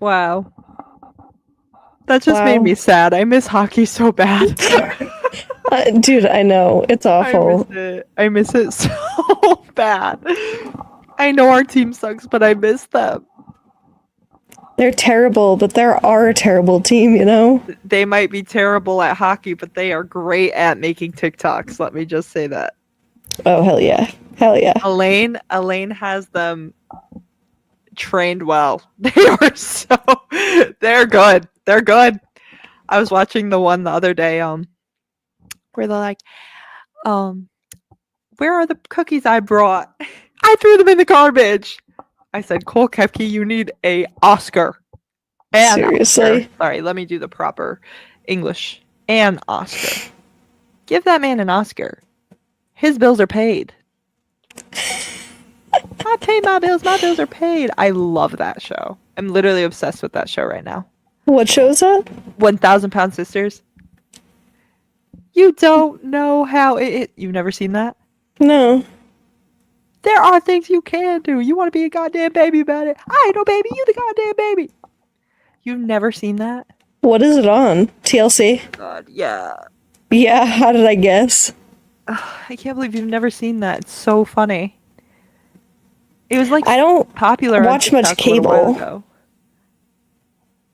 Wow. That just made Wow. me sad. I miss hockey so bad. Dude, I know. It's awful. I miss it so bad. I know our team sucks, but I miss them. They're terrible, but they're our terrible team, you know? They might be terrible at hockey, but they are great at making TikToks. Let me just say that. Oh, hell yeah. Hell yeah. Elaine has them trained well. They're good. They're good. I was watching the one the other day, where they're like, where are the cookies I brought? I threw them in the garbage. I said, Cole Koepke, you need a Oscar. Seriously? Oscar. Sorry, let me do the proper English. An Oscar. Give that man an Oscar. His bills are paid. I pay my bills. My bills are paid. I love that show. I'm literally obsessed with that show right now. What show is that? 1,000 Pound Sisters. You don't know how you've never seen that? No. There are things you can do. You want to be a goddamn baby about it. I ain't no baby. You the goddamn baby. You've never seen that? What is it on? TLC? God, yeah. Yeah, how did I guess? I can't believe you've never seen that. It's so funny. It was like I don't popular. watch much cable.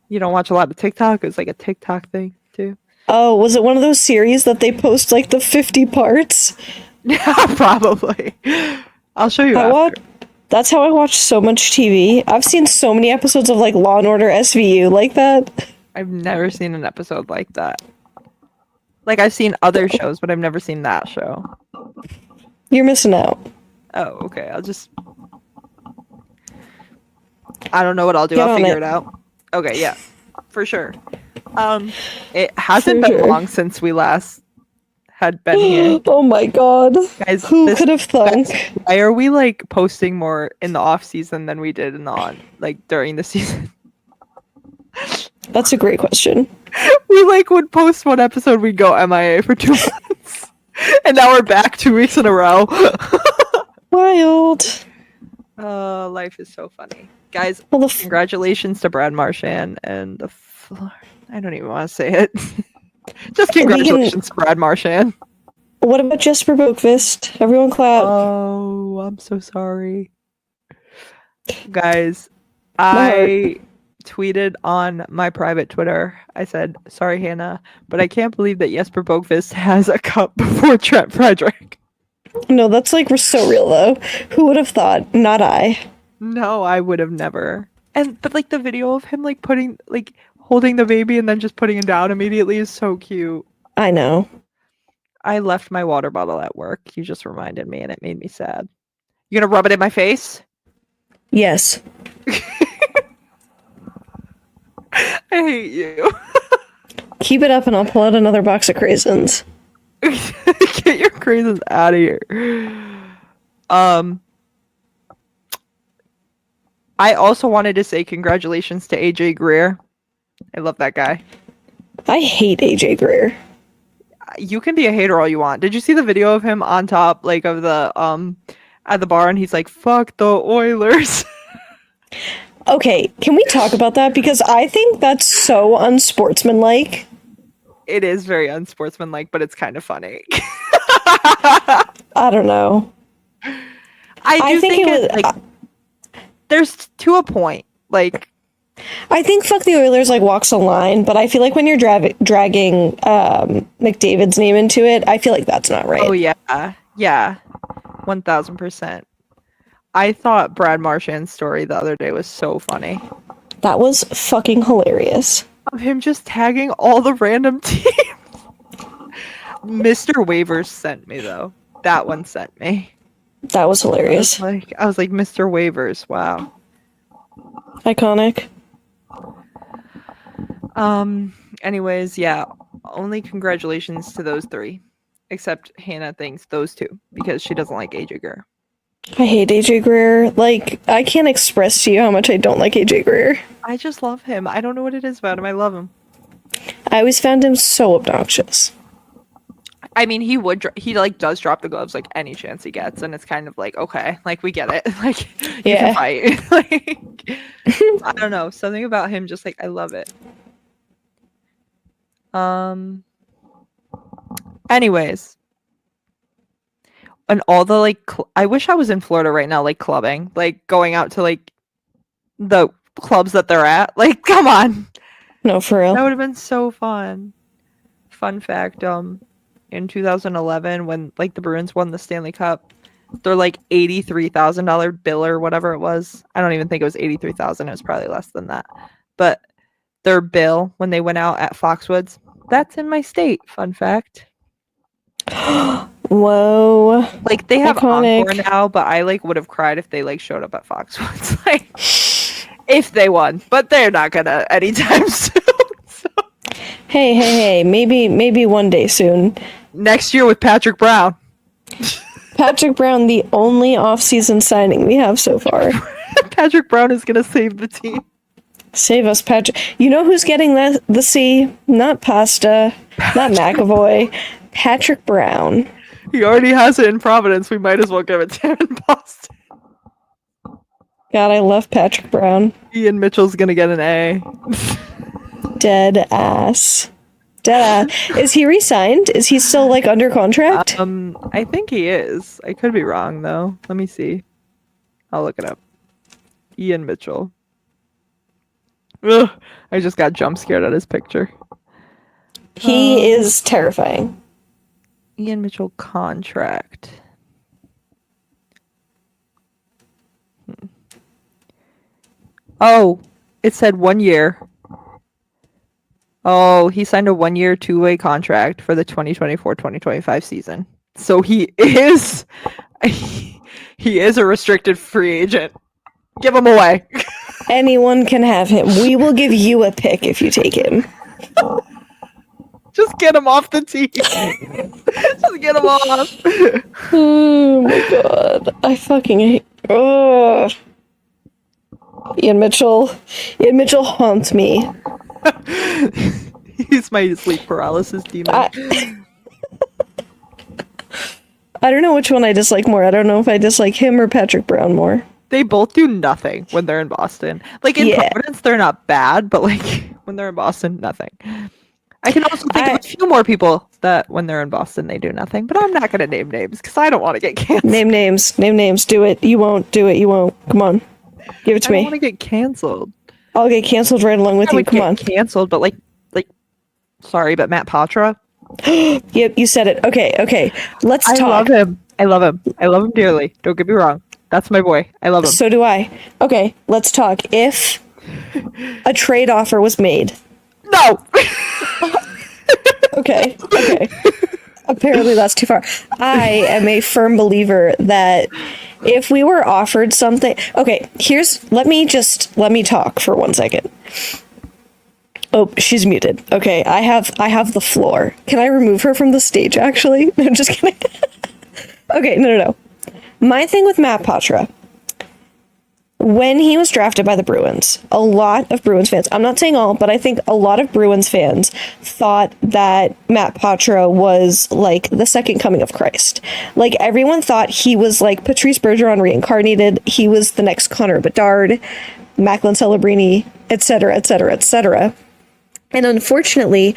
You don't watch a lot of TikTok? It's like a TikTok thing too. Oh, was it one of those series that they post like the 50 parts? Yeah, probably. I'll show you after. That's how I watch so much TV. I've seen so many episodes of like Law and Order SVU like that. I've never seen an episode like that. Like I've seen other shows, but I've never seen that show. You're missing out. Oh, okay. I don't know what I'll do. I'll figure it out. Okay, yeah. For sure. It hasn't been long since we last had been here. Oh my god. Guys, who could have thunk? Why are we like posting more in the off season than we did in the during the season? That's a great question. We like would post one episode, we'd go MIA for 2 months. And now we're back 2 weeks in a row. Wild. Life is so funny. Guys, congratulations to Brad Marchand and the I don't even want to say it. Just congratulations to Brad Marchand. What about Jesper Boqvist? Everyone clap. Oh, I'm so sorry. Guys, I tweeted on my private Twitter. I said, sorry, Hannah, but I can't believe that Jesper Boqvist has a cup before Trent Frederick. No, that's like so real though. Who would have thought? Not I. No, I would have never. But like the video of him like holding the baby and then just putting it down immediately is so cute. I know. I left my water bottle at work. You just reminded me and it made me sad. You gonna rub it in my face? Yes. I hate you. Keep it up and I'll pull out another box of craisins. Get your craisins out of here. I also wanted to say congratulations to AJ Greer. I love that guy. I hate AJ Greer. You can be a hater all you want. Did you see the video of him on top like of the at the bar and he's like, fuck the Oilers? Okay, can we talk about that? Because I think that's so unsportsmanlike. It is very unsportsmanlike, but it's kind of funny. I don't know. I think it was like there's to a point. Like I think fuck the Oilers like walks a line, but I feel like when you're dragging McDavid's name into it, I feel like that's not right. Oh yeah. Yeah. 1000%. I thought Brad Marchand's story the other day was so funny. That was fucking hilarious. Of him just tagging all the random teams. Mr. Waivers sent me though. That one sent me. That was hilarious. I was like Mr. Waivers, wow. Iconic. Anyways, yeah. Only congratulations to those three. Except Hannah thinks those two because she doesn't like AJ Greer. I hate AJ Greer. Like, I can't express to you how much I don't like AJ Greer. I just love him. I don't know what it is about him. I love him. I always found him so obnoxious. I mean, he would. He like does drop the gloves like any chance he gets, and it's kind of like okay, like we get it. Like you can fight. Like I don't know, something about him just like I love it. Anyways, and all the like, I wish I was in Florida right now, like clubbing, like going out to like the clubs that they're at. Like, come on. No, for real. That would have been so fun. Fun fact, in 2011 when like the Bruins won the Stanley Cup, their like $83,000 bill or whatever it was. I don't even think it was 83,000. It was probably less than that. But their bill when they went out at Foxwoods, that's in my state. Fun fact. Whoa. Like they have Iconic. Encore now, but I like would have cried if they like showed up at Foxwoods. Like if they won, but they're not gonna anytime soon. So. Hey, maybe one day soon. Next year with Patrick Brown. Patrick Brown, the only off-season signing we have so far. Patrick Brown is gonna save the team. Save us, Patrick. You know who's getting the C? Not Pasta, not McAvoy. Patrick Brown. He already has it in Providence. We might as well give it to him in Boston. God, I love Patrick Brown. Ian Mitchell's gonna get an A. Dead ass. Is he re-signed? Is he still like under contract? I think he is. I could be wrong though. Let me see. I'll look it up. Ian Mitchell. Ugh, I just got jump scared at his picture. He is terrifying. Ian Mitchell contract. Oh, it said 1 year. Oh, he signed a 1 year, 2-way contract for the 2024-2025 season. So he is a restricted free agent. Give him away. Anyone can have him. We will give you a pick if you take him. Just get him off the team. Just get him off. Oh my god. I fucking hate. Oh. Ian Mitchell haunts me. He's my sleep paralysis demon. I don't know which one I dislike more. I don't know if I dislike him or Patrick Brown more. They both do nothing when they're in Boston. Like in Providence, they're not bad, but like when they're in Boston, nothing. I can also think of a few more people that when they're in Boston, they do nothing. But I'm not going to name names because I don't want to get canceled. Name names. Do it. You won't do it. You won't. Come on. Give it to me. I don't want to get canceled. I'll get canceled right along with you. Come on. Canceled, but like, sorry, but Matt Patra. Yep, you said it. Okay. Let's talk. I love him dearly. Don't get me wrong. That's my boy. I love him. So do I. Okay, let's talk. If a trade offer was made. No. Okay. Apparently that's too far. I am a firm believer that if we were offered something. Okay, let me talk for 1 second. Oh, she's muted. Okay, I have the floor. Can I remove her from the stage actually? No, just kidding. Okay, no. My thing with Matt Patra, when he was drafted by the Bruins, a lot of Bruins fans, I'm not saying all, but I think a lot of Bruins fans thought that Matt Patra was like the second coming of Christ. Like everyone thought he was like Patrice Bergeron reincarnated. He was the next Connor Bedard, Macklin Celebrini, etc., etc., etc. And unfortunately,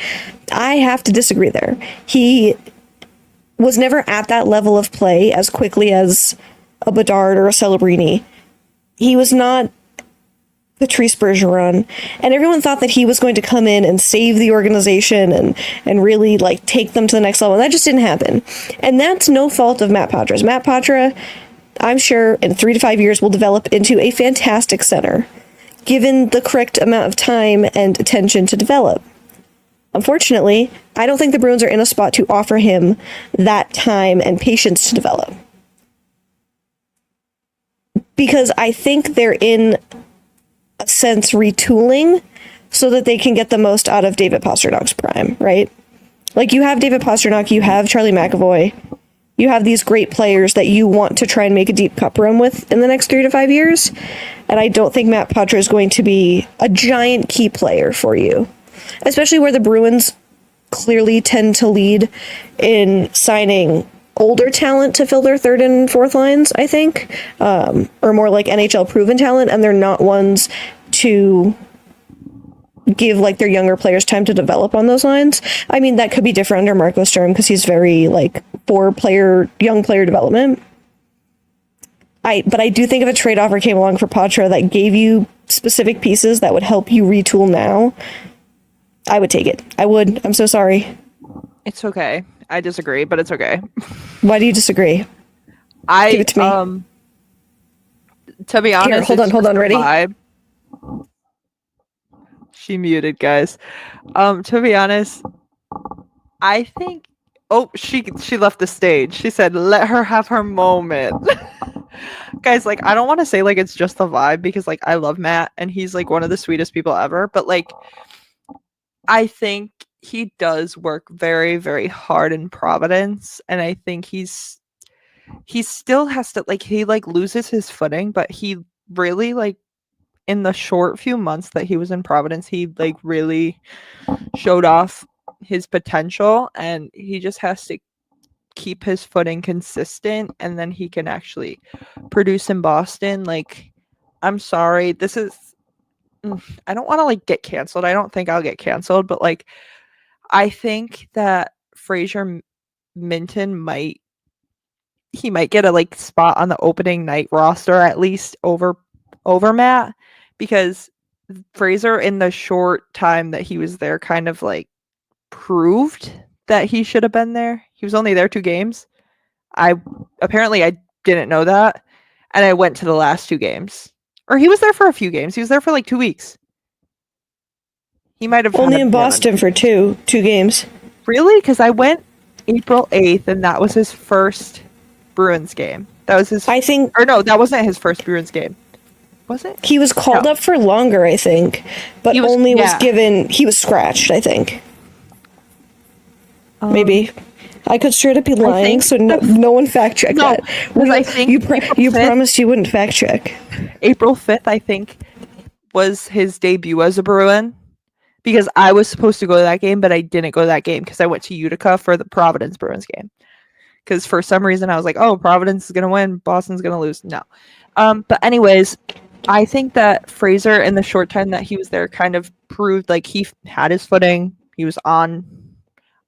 I have to disagree there. He was never at that level of play as quickly as a Bedard or a Celebrini. He was not Patrice Bergeron, and everyone thought that he was going to come in and save the organization and really like take them to the next level. And that just didn't happen. And that's no fault of Matt Patra's. Matt Patra, I'm sure in 3 to 5 years will develop into a fantastic center, given the correct amount of time and attention to develop. Unfortunately, I don't think the Bruins are in a spot to offer him that time and patience to develop. Because I think they're in a sense retooling so that they can get the most out of David Pasternak's prime, right? Like you have David Pastrnak, you have Charlie McAvoy, you have these great players that you want to try and make a deep cup run with in the next 3 to 5 years. And I don't think Matt Patra is going to be a giant key player for you, especially where the Bruins clearly tend to lead in signing older talent to fill their third and fourth lines, I think, or more like NHL proven talent, and they're not ones to give like their younger players time to develop on those lines. I mean, that could be different under Marco Sturm because he's very like young player development. But I do think if a trade offer came along for Patra that gave you specific pieces that would help you retool now, I would take it. I would. I'm so sorry. It's okay. I disagree, but it's okay. Why do you disagree? Give it to me. To be honest, here, hold on, ready? Vibe. She muted, guys. To be honest, I think. Oh, she left the stage. She said, "Let her have her moment." Guys, like, I don't want to say like it's just the vibe because like I love Matt and he's like one of the sweetest people ever, but like I think he does work very, very hard in Providence, and I think he still has to like he like loses his footing, but he really like in the short few months that he was in Providence, he like really showed off his potential, and he just has to keep his footing consistent, and then he can actually produce in Boston. Like, I'm sorry, this is I don't want to like get canceled. I don't think I'll get canceled, but like I think that Fraser Minton might get a like spot on the opening night roster at least over Matt, because Fraser in the short time that he was there kind of like proved that he should have been there. He was only there 2 games. I didn't know that, and I went to the last 2 games. Or he was there for a few games. He was there for like 2 weeks. He might have only in Boston for two games. Really? Because I went April 8th, and that was his first Bruins game. That was his. I think. Or no, that wasn't his first Bruins game. Was it? He was called up for longer, I think, but he was scratched, I think. Maybe. I could straight up be lying, so no one fact check that. I think you promised you wouldn't fact check. April 5th, I think, was his debut as a Bruin, because I was supposed to go to that game, but I didn't go to that game because I went to Utica for the Providence Bruins game. Because for some reason I was like, oh, Providence is going to win, Boston's going to lose. No. But anyways, I think that Fraser, in the short time that he was there, kind of proved like he had his footing. He was on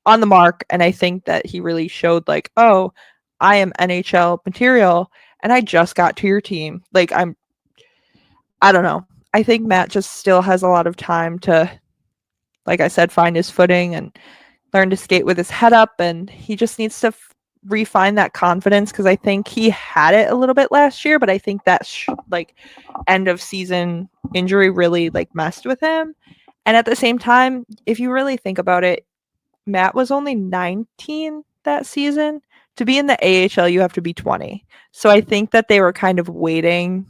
the mark, and I think that he really showed like, oh, I am NHL material, and I just got to your team. Like, I don't know. I think Matt just still has a lot of time to, like I said, find his footing and learn to skate with his head up, and he just needs to refine that confidence, because I think he had it a little bit last year, but I think that like end of season injury really like messed with him. And at the same time, if you really think about it, Matt was only 19 that season. To be in the AHL, you have to be 20. So I think that they were kind of waiting,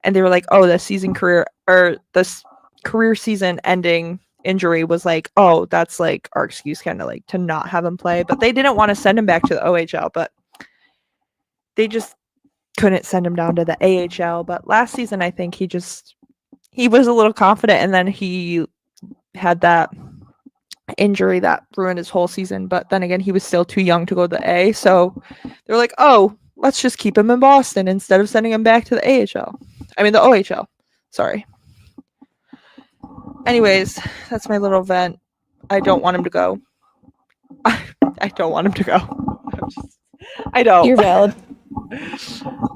and they were like, oh, this career season ending injury was like, oh, that's like our excuse kind of like to not have him play. But they didn't want to send him back to the OHL, but they just couldn't send him down to the AHL. But last season, I think he was a little confident, and then he had that injury that ruined his whole season. But then again, he was still too young to go to the A, so they're like, oh, let's just keep him in Boston instead of sending him back to the AHL. I mean the OHL. Sorry. Anyways, that's my little vent. I don't want him to go. I don't want him to go. I don't. You're valid.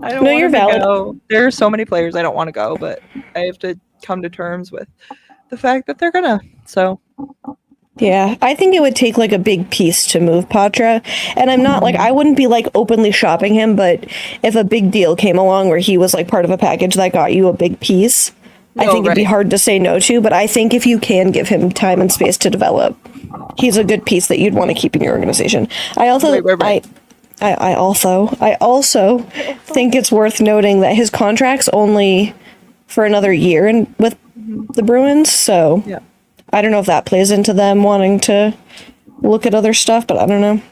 I don't want you're valid. Go. There are so many players I don't want to go, but I have to come to terms with the fact that they're gonna. So yeah, I think it would take like a big piece to move Patra, and I'm not like, I wouldn't be like openly shopping him, but if a big deal came along where he was like part of a package that got you a big piece, I think it'd be hard to say no to. But I think if you can give him time and space to develop, he's a good piece that you'd want to keep in your organization. I also I also think it's worth noting that his contract's only for another year with the Bruins, so yeah. I don't know if that plays into them wanting to look at other stuff, but I don't know.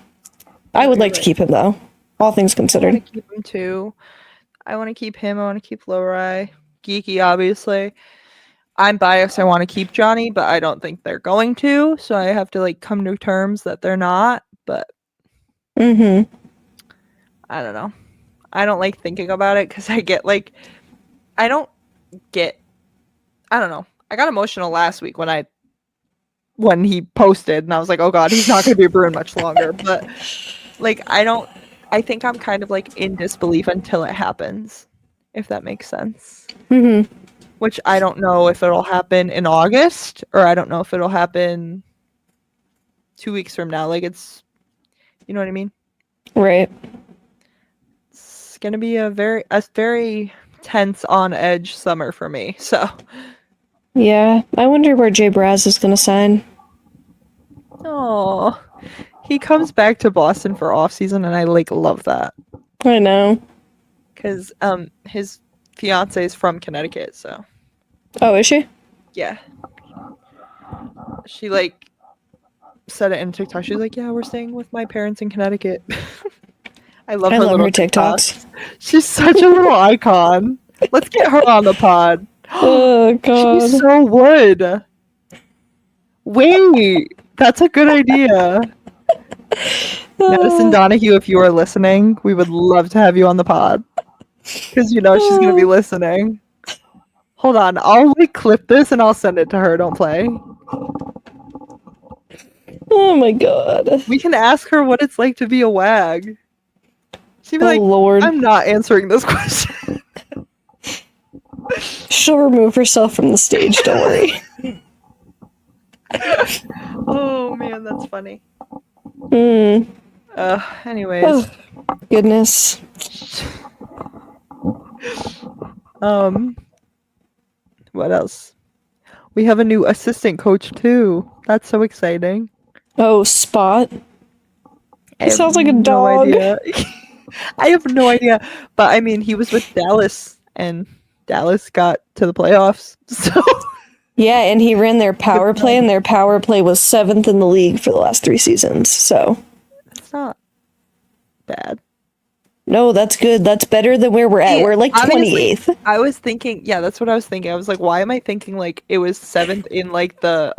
I would like to keep him, though, all things considered. I want to keep him, too. I want to keep him. I want to keep Lowry. Geeky, obviously. I'm biased. I want to keep Johnny, but I don't think they're going to. So I have to like come to terms that they're not. But Mm-hmm. I don't know. I don't like thinking about it because I get like, I don't know. I got emotional last week when he posted, and I was like, oh god, he's not going to be a Bruin much longer. But like, I think I'm kind of like in disbelief until it happens, if that makes sense. Mm-hmm. Which I don't know if it'll happen in August, or I don't know if it'll happen 2 weeks from now. Like, it's, you know what I mean? Right. It's going to be a very tense, on edge summer for me. So, Yeah. I wonder where Jay Braz is going to sign. oh, he comes back to Boston for offseason, and I like love that I know. because his fiance is from Connecticut. So, Oh, is she? yeah, she like said it in TikTok. She's like, yeah, we're staying with my parents in Connecticut. I love her little TikToks. She's such a little icon. Let's get her on the pod. Oh, God. She so would. Wait, that's a good idea. Madison Donahue, if you are listening, we would love to have you on the pod. Because you know she's going to be listening. Hold on, I'll like clip this and I'll send it to her. Don't play. Oh, my God. We can ask her what it's like to be a wag. She'd be like, Lord. I'm not answering this question. She'll remove herself from the stage, don't worry. Oh man, that's funny. Anyways. Oh, goodness. What else? We have a new assistant coach too. That's so exciting. Oh, Spott. It sounds like a No dog. idea. I have no idea. But I mean, he was with Dallas and Dallas got to the playoffs. So Yeah, and he ran their power play, and their power play was 7th in the league for the last 3 seasons. So, it's not bad. no, that's good. That's better than where we're at. Yeah, We're like obviously, 28th. I was thinking, yeah, that's what I was thinking. I was like, why am I thinking like it was 7th in like the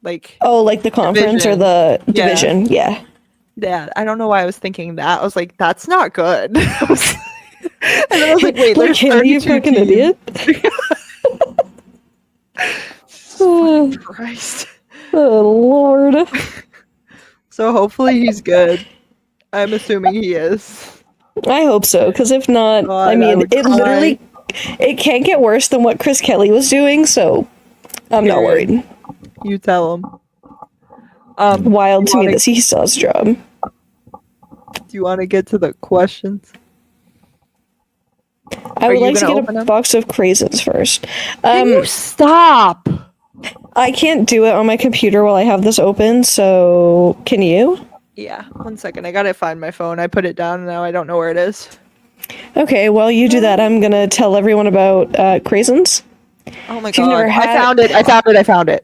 like Oh, like the conference or division. the Yeah. division. Yeah. Yeah, I don't know why I was thinking that. I was like, that's not good. And then I was like, wait, Like, there's Haley, you 32 fucking teams. idiot. Oh, Christ. Lord. So hopefully he's good. I'm assuming he is. I hope so, because if not, God, I I mean, would it cry. literally, it can't get worse than what Chris Kelly was doing, so I'm not Period. worried. You tell him. Wild to me wanna- that he saw his job. Do you want to get to the questions? I Are would you like to gonna get open a them? box of craisins first. Can you stop? I can't do it on my computer while I have this open, so can you? Yeah, 1 second. I gotta find my phone. I put it down and now I don't know where it is. Okay, while you do that, I'm gonna tell everyone about craisins. Oh my If you've god. never had- I found it.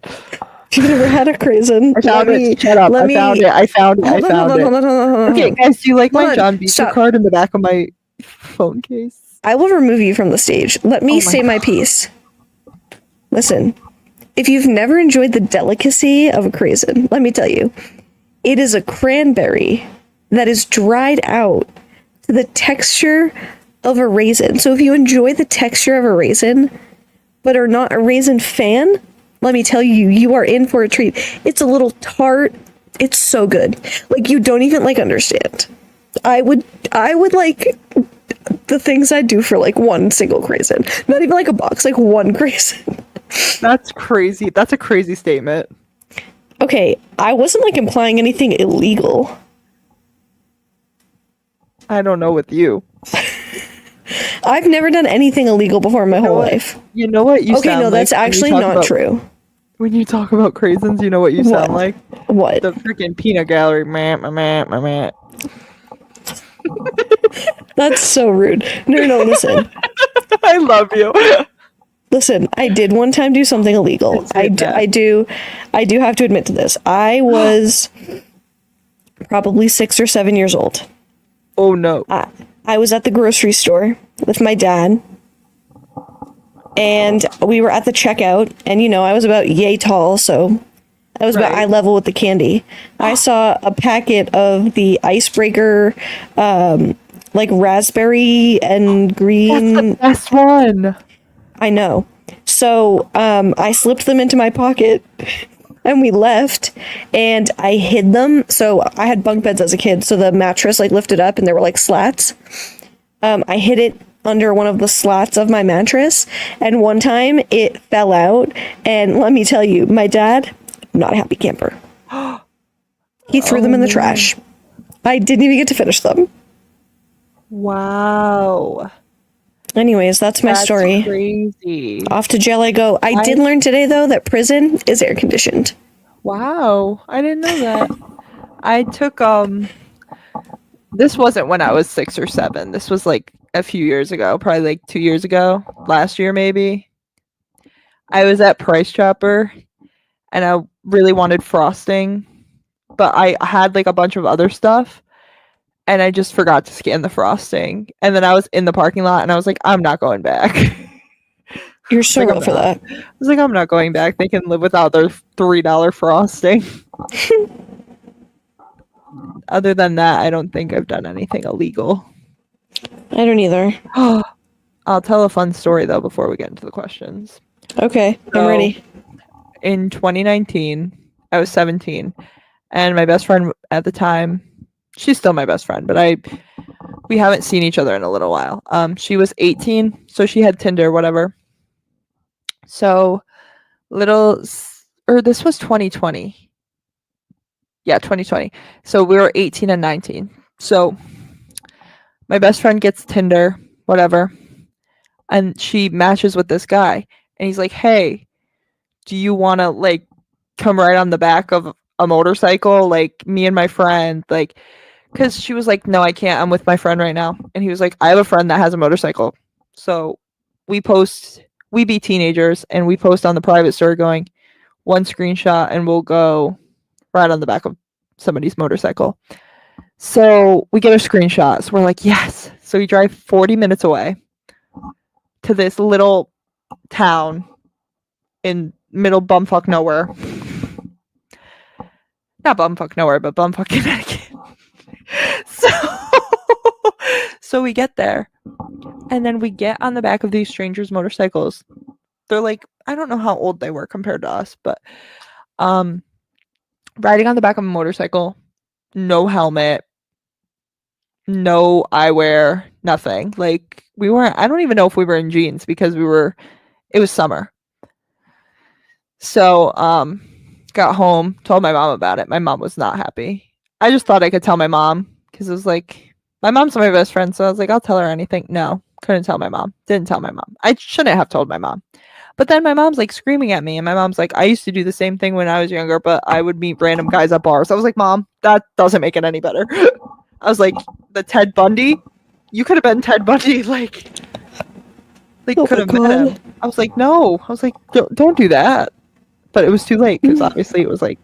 If you've never had a craisin, I found it. Shut up. I found it. Hold on. Okay, guys, do you like Hold my on, John Beaker stop. card in the back of my phone case? I will remove you from the stage. Let me Oh my say my God. piece. Listen, if you've never enjoyed the delicacy of a craisin, let me tell you, it is a cranberry that is dried out to the texture of a raisin. So if you enjoy the texture of a raisin, but are not a raisin fan, let me tell you, you are in for a treat. It's a little tart. It's so good. Like, you don't even like understand. I would like the things I do for like one single craisin. Not even like a box, like one craisin. That's crazy. That's a crazy statement. Okay, I wasn't like implying anything illegal. I don't know with you. I've never done anything illegal before in my whole life. You know what you Okay, sound no, that's like when you actually talk not about- true. When you talk about craisins, you know what you sound like? What? The freaking peanut gallery. Meh. That's so rude. No, listen. I love you. Listen, I did one time do something illegal. I do have to admit to this. I was probably 6 or 7 years old. Oh no. I was at the grocery store with my dad, and we were at the checkout, and I was about yay tall, so I was about Right. eye level with the candy. I saw a packet of the icebreaker, like raspberry and green. Best one. I know. So I slipped them into my pocket and we left, and I hid them. So I had bunk beds as a kid, so the mattress like lifted up and there were like slats. I hid it under one of the slats of my mattress, and one time it fell out, and let me tell you, my dad, not a happy camper. He threw them in the trash. I didn't even get to finish them. Wow. Anyways, that's my story. Crazy. Off to jail I go. I did learn today, though, that prison is air conditioned. Wow. I didn't know that. I took this wasn't when I was 6 or 7. This was like a few years ago, probably like 2 years ago, last year maybe. I was at Price Chopper and I really wanted frosting, but I had like a bunch of other stuff and I just forgot to scan the frosting. And then I was in the parking lot and I was like, I'm not going back. You're so Like, real for that. I was like, I'm not going back. They can live without their $3 frosting. Other than that, I don't think I've done anything illegal. I don't either. I'll tell a fun story though before we get into the questions. Okay, I'm So, ready. In 2019, I was 17, and my best friend at the time, she's still my best friend, but we haven't seen each other in a little while. She was 18, so she had Tinder, whatever. So this was 2020. Yeah, 2020. So we were 18 and 19. So my best friend gets Tinder, whatever, and she matches with this guy, and he's like, "Hey, do you want to like come ride on the back of a motorcycle, like me and my friend?" Like, because she was like, "No, I can't. I'm with my friend right now." And he was like, "I have a friend that has a motorcycle." So we be teenagers, and we post on the private story going, one screenshot, and we'll go ride on the back of somebody's motorcycle. So we get a screenshot. So we're like, yes. So we drive 40 minutes away to this little town in middle bumfuck nowhere. Not bumfuck nowhere, but bumfuck Connecticut. So we get there, and then we get on the back of these strangers' motorcycles. They're like, I don't know how old they were compared to us, but riding on the back of a motorcycle, no helmet, no eyewear, nothing. Like, we weren't, I don't even know if we were in jeans because it was summer. So, got home, told my mom about it. My mom was not happy. I just thought I could tell my mom because it was like, my mom's my best friend. So I was like, I'll tell her anything. No, couldn't tell my mom. Didn't tell my mom. I shouldn't have told my mom. But then my mom's like screaming at me, and my mom's like, I used to do the same thing when I was younger, but I would meet random guys at bars. I was like, Mom, that doesn't make it any better. I was like, the Ted Bundy? You could have been Ted Bundy. Like Oh could my have been God. him. I was like, no. I was like, don't do that. But it was too late because obviously it was like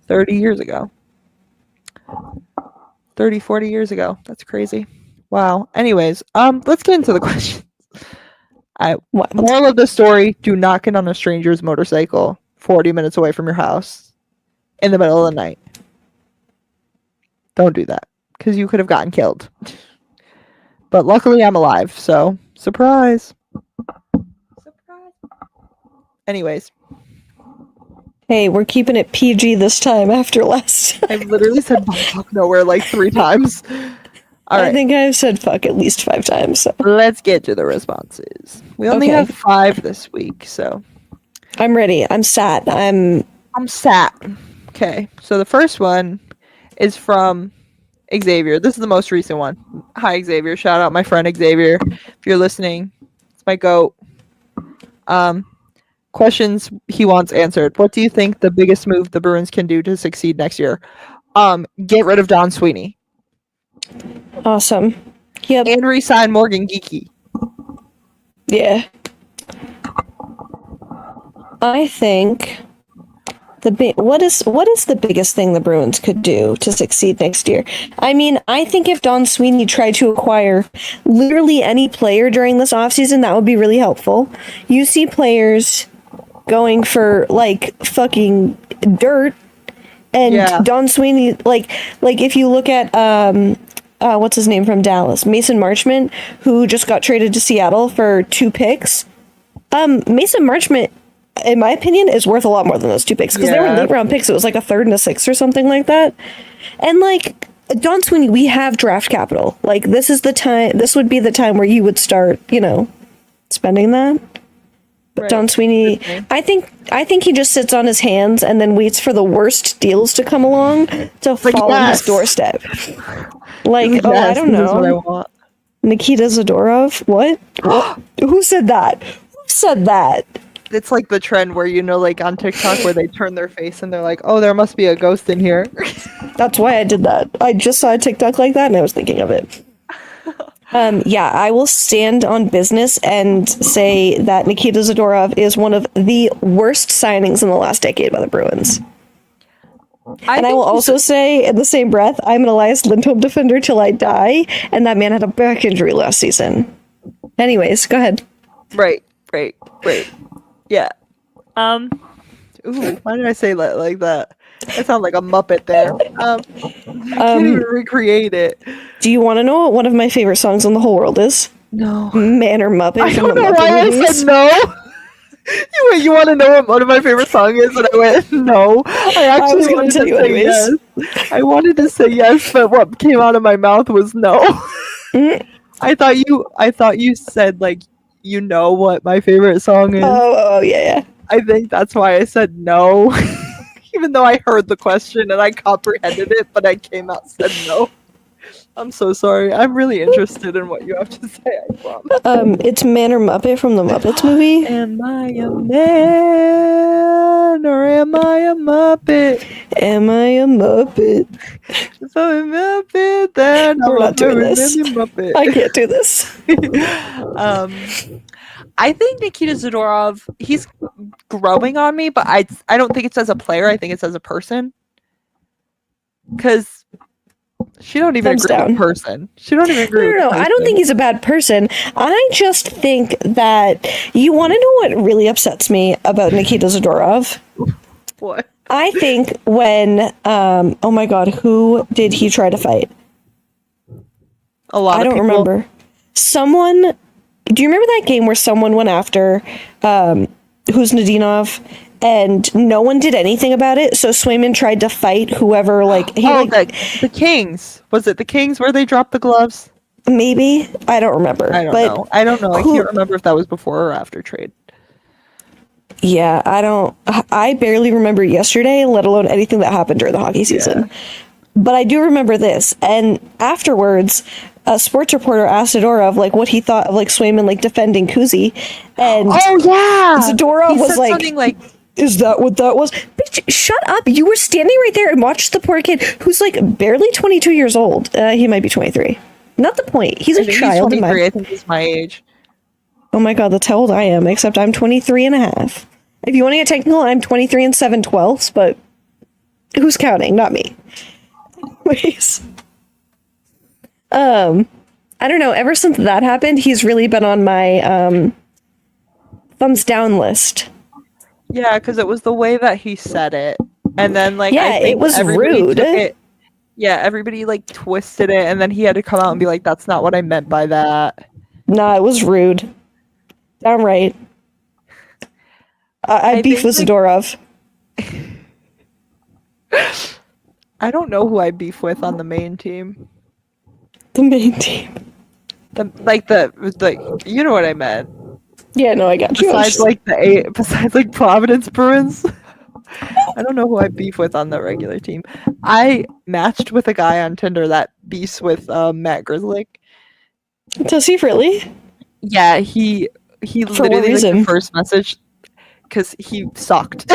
30 years ago. 30, 40 years ago. That's crazy. Wow. Anyways, let's get into the question. Moral of the story, do not get on a stranger's motorcycle 40 minutes away from your house in the middle of the night. Don't do that because you could have gotten killed. But luckily I'm alive, so surprise. Surprise. Anyways. Hey, we're keeping it PG this time after last time. I've literally said fuck nowhere like 3 times. All right. I think I've said fuck at least 5 times. So. Let's get to the responses. We only Okay. have 5 this week, so I'm ready. I'm sat. I'm sat. Okay, so the first one is from Xavier. This is the most recent one. Hi, Xavier. Shout out my friend Xavier. If you're listening, it's my goat. Questions he wants answered. What do you think the biggest move the Bruins can do to succeed next year? Get rid of Don Sweeney. Awesome. Yep. And re-sign Morgan Geekie. Yeah. I think What is the biggest thing the Bruins could do to succeed next year? I mean, I think if Don Sweeney tried to acquire literally any player during this offseason, that would be really helpful. You see players going for like fucking dirt, and Don Sweeney, like if you look at what's his name from Dallas, Mason Marchment, who just got traded to Seattle for 2 picks. Mason Marchment, in my opinion, is worth a lot more than those 2 picks, because they were late round picks. It was like a 3rd and a 6th or something like that. And like Don Sweeney, we have draft capital. Like this would be the time where you would start, spending that. But Don Sweeney, I think he just sits on his hands and then waits for the worst deals to come along to fall on his doorstep. Like, I don't know. Nikita Zadorov? What? Who said that? It's like the trend where, like on TikTok where they turn their face and they're like, oh, there must be a ghost in here. That's why I did that. I just saw a TikTok like that and I was thinking of it. I will stand on business and say that Nikita Zadorov is one of the worst signings in the last decade by the Bruins. I will also say, in the same breath, I'm an Elias Lindholm defender till I die, and that man had a back injury last season. Anyways, go ahead. Right. Yeah. Ooh, why did I say that like that? I sound like a Muppet there. I can't even recreate it. Do you want to know what one of my favorite songs in the whole world is? No. Man or Muppet. I don't know why I said no. You want to know what one of my favorite songs is? And I went, no. I was going to tell you anyways. Yes. I wanted to say yes, but what came out of my mouth was no. I thought you said, like, what my favorite song is. Oh, yeah. I think that's why I said no. Even though I heard the question and I comprehended it, but I came out and said no. I'm so sorry. I'm really interested in what you have to say, I promise. It's Man or Muppet from the Muppets movie. Am I a man or am I a Muppet? Am I a Muppet? If I'm a Muppet, then we're not doing this. Muppet. I can't do this. I think Nikita Zadorov, he's growing on me, but I don't think it's as a player. I think it's as a person. Because she don't even agree with person. She don't even agree with person. I don't think he's a bad person. I just think that you want to know what really upsets me about Nikita Zadorov? What? I think when, oh my God, who did he try to fight? A lot of people. I don't remember. Someone... Do you remember that game where someone went after who's Nadinov and no one did anything about it? So Swayman tried to fight whoever, the Kings. Was it the Kings where they dropped the gloves? Maybe. I don't remember. I don't know. I can't remember if that was before or after trade. Yeah, I barely remember yesterday, let alone anything that happened during the hockey season. Yeah. But I do remember this. And afterwards, a sports reporter asked Zadorov what he thought of Swayman defending Kuzi, and Zadorov was like, "Is that what that was? Bitch, shut up! You were standing right there and watched the poor kid who's barely 22 years old. He might be 23. Not the point. He's a child. He's 23. I think he's my age. Oh my God, that's how old I am. Except I'm 23 and a half. If you want to get technical, I'm 23 and 7/12. But who's counting? Not me. Anyways. I don't know. Ever since that happened, he's really been on my thumbs down list. Yeah, because it was the way that he said it, and then I think it was rude. Everybody twisted it, and then he had to come out and be like, "That's not what I meant by that." Nah, it was rude. Downright. I beef with Zadorov. I don't know who I beef with on the main team. The main team. You know what I meant. Yeah, no, I got you. Besides Providence Bruins. I don't know who I beef with on the regular team. I matched with a guy on Tinder that beefs with Matt Grizzlick. Does he really? Yeah, he For what reason? The first message because he sucked.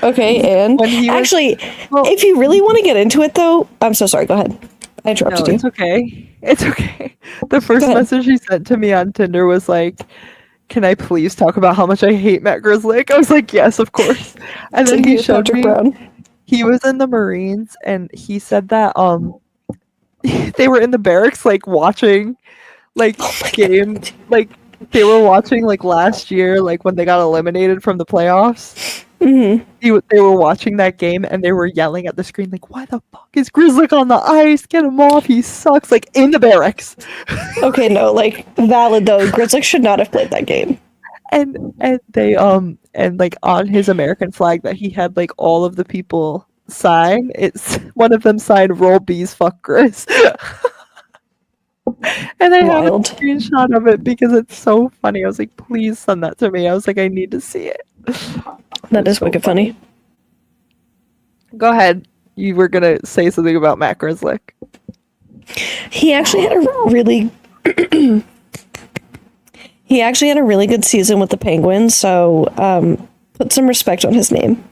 Okay, and if you really want to get into it, though, I'm so sorry. Go ahead. I interrupted you. It's okay. The first message he sent to me on Tinder was can I please talk about how much I hate Matt Grizzlick? I was like, yes, of course. And then he showed Patrick me Brown. he was in the Marines, and he said that they were in the barracks like watching like game like they were watching like last year, like when they got eliminated from the playoffs. Mm-hmm. They were watching that game and they were yelling at the screen like, "Why the fuck is Grizzlick on the ice? Get him off! He sucks!" Like in the barracks. Okay, no, like valid though. Grizzlick should not have played that game. And they and like on his American flag that he had like all of the people sign, it's one of them signed "Roll Bees, fuck Grizz." And I have a Wild. screenshot of it because it's so funny. I was like, please send that to me. I was like, I need to see it. That is wicked funny. Go ahead. You were gonna say something about Matt Grizzlick. He actually had a really he actually had a really good season with the Penguins, so put some respect on his name.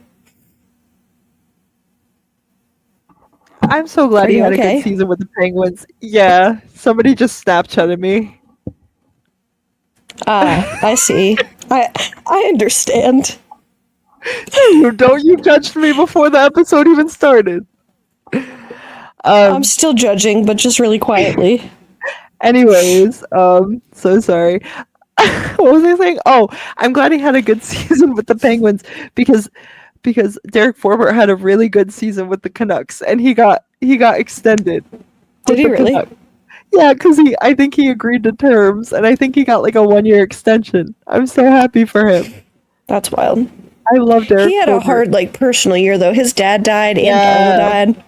I'm so glad he had a okay? good season with the Penguins. Yeah, somebody just Snapchatted me. I see. I understand. Don't you judged me before the episode even started. I'm still judging, but just really quietly. Anyways, so sorry. What was I saying? Oh, I'm glad he had a good season with the Penguins because Derek Forbort had a really good season with the Canucks and he got extended. Did he really? Canucks. Yeah, because I think he agreed to terms and I think he got like a 1-year extension. I'm so happy for him. That's wild. I love Derek. He had a hard like personal year though. His dad died and Darla died.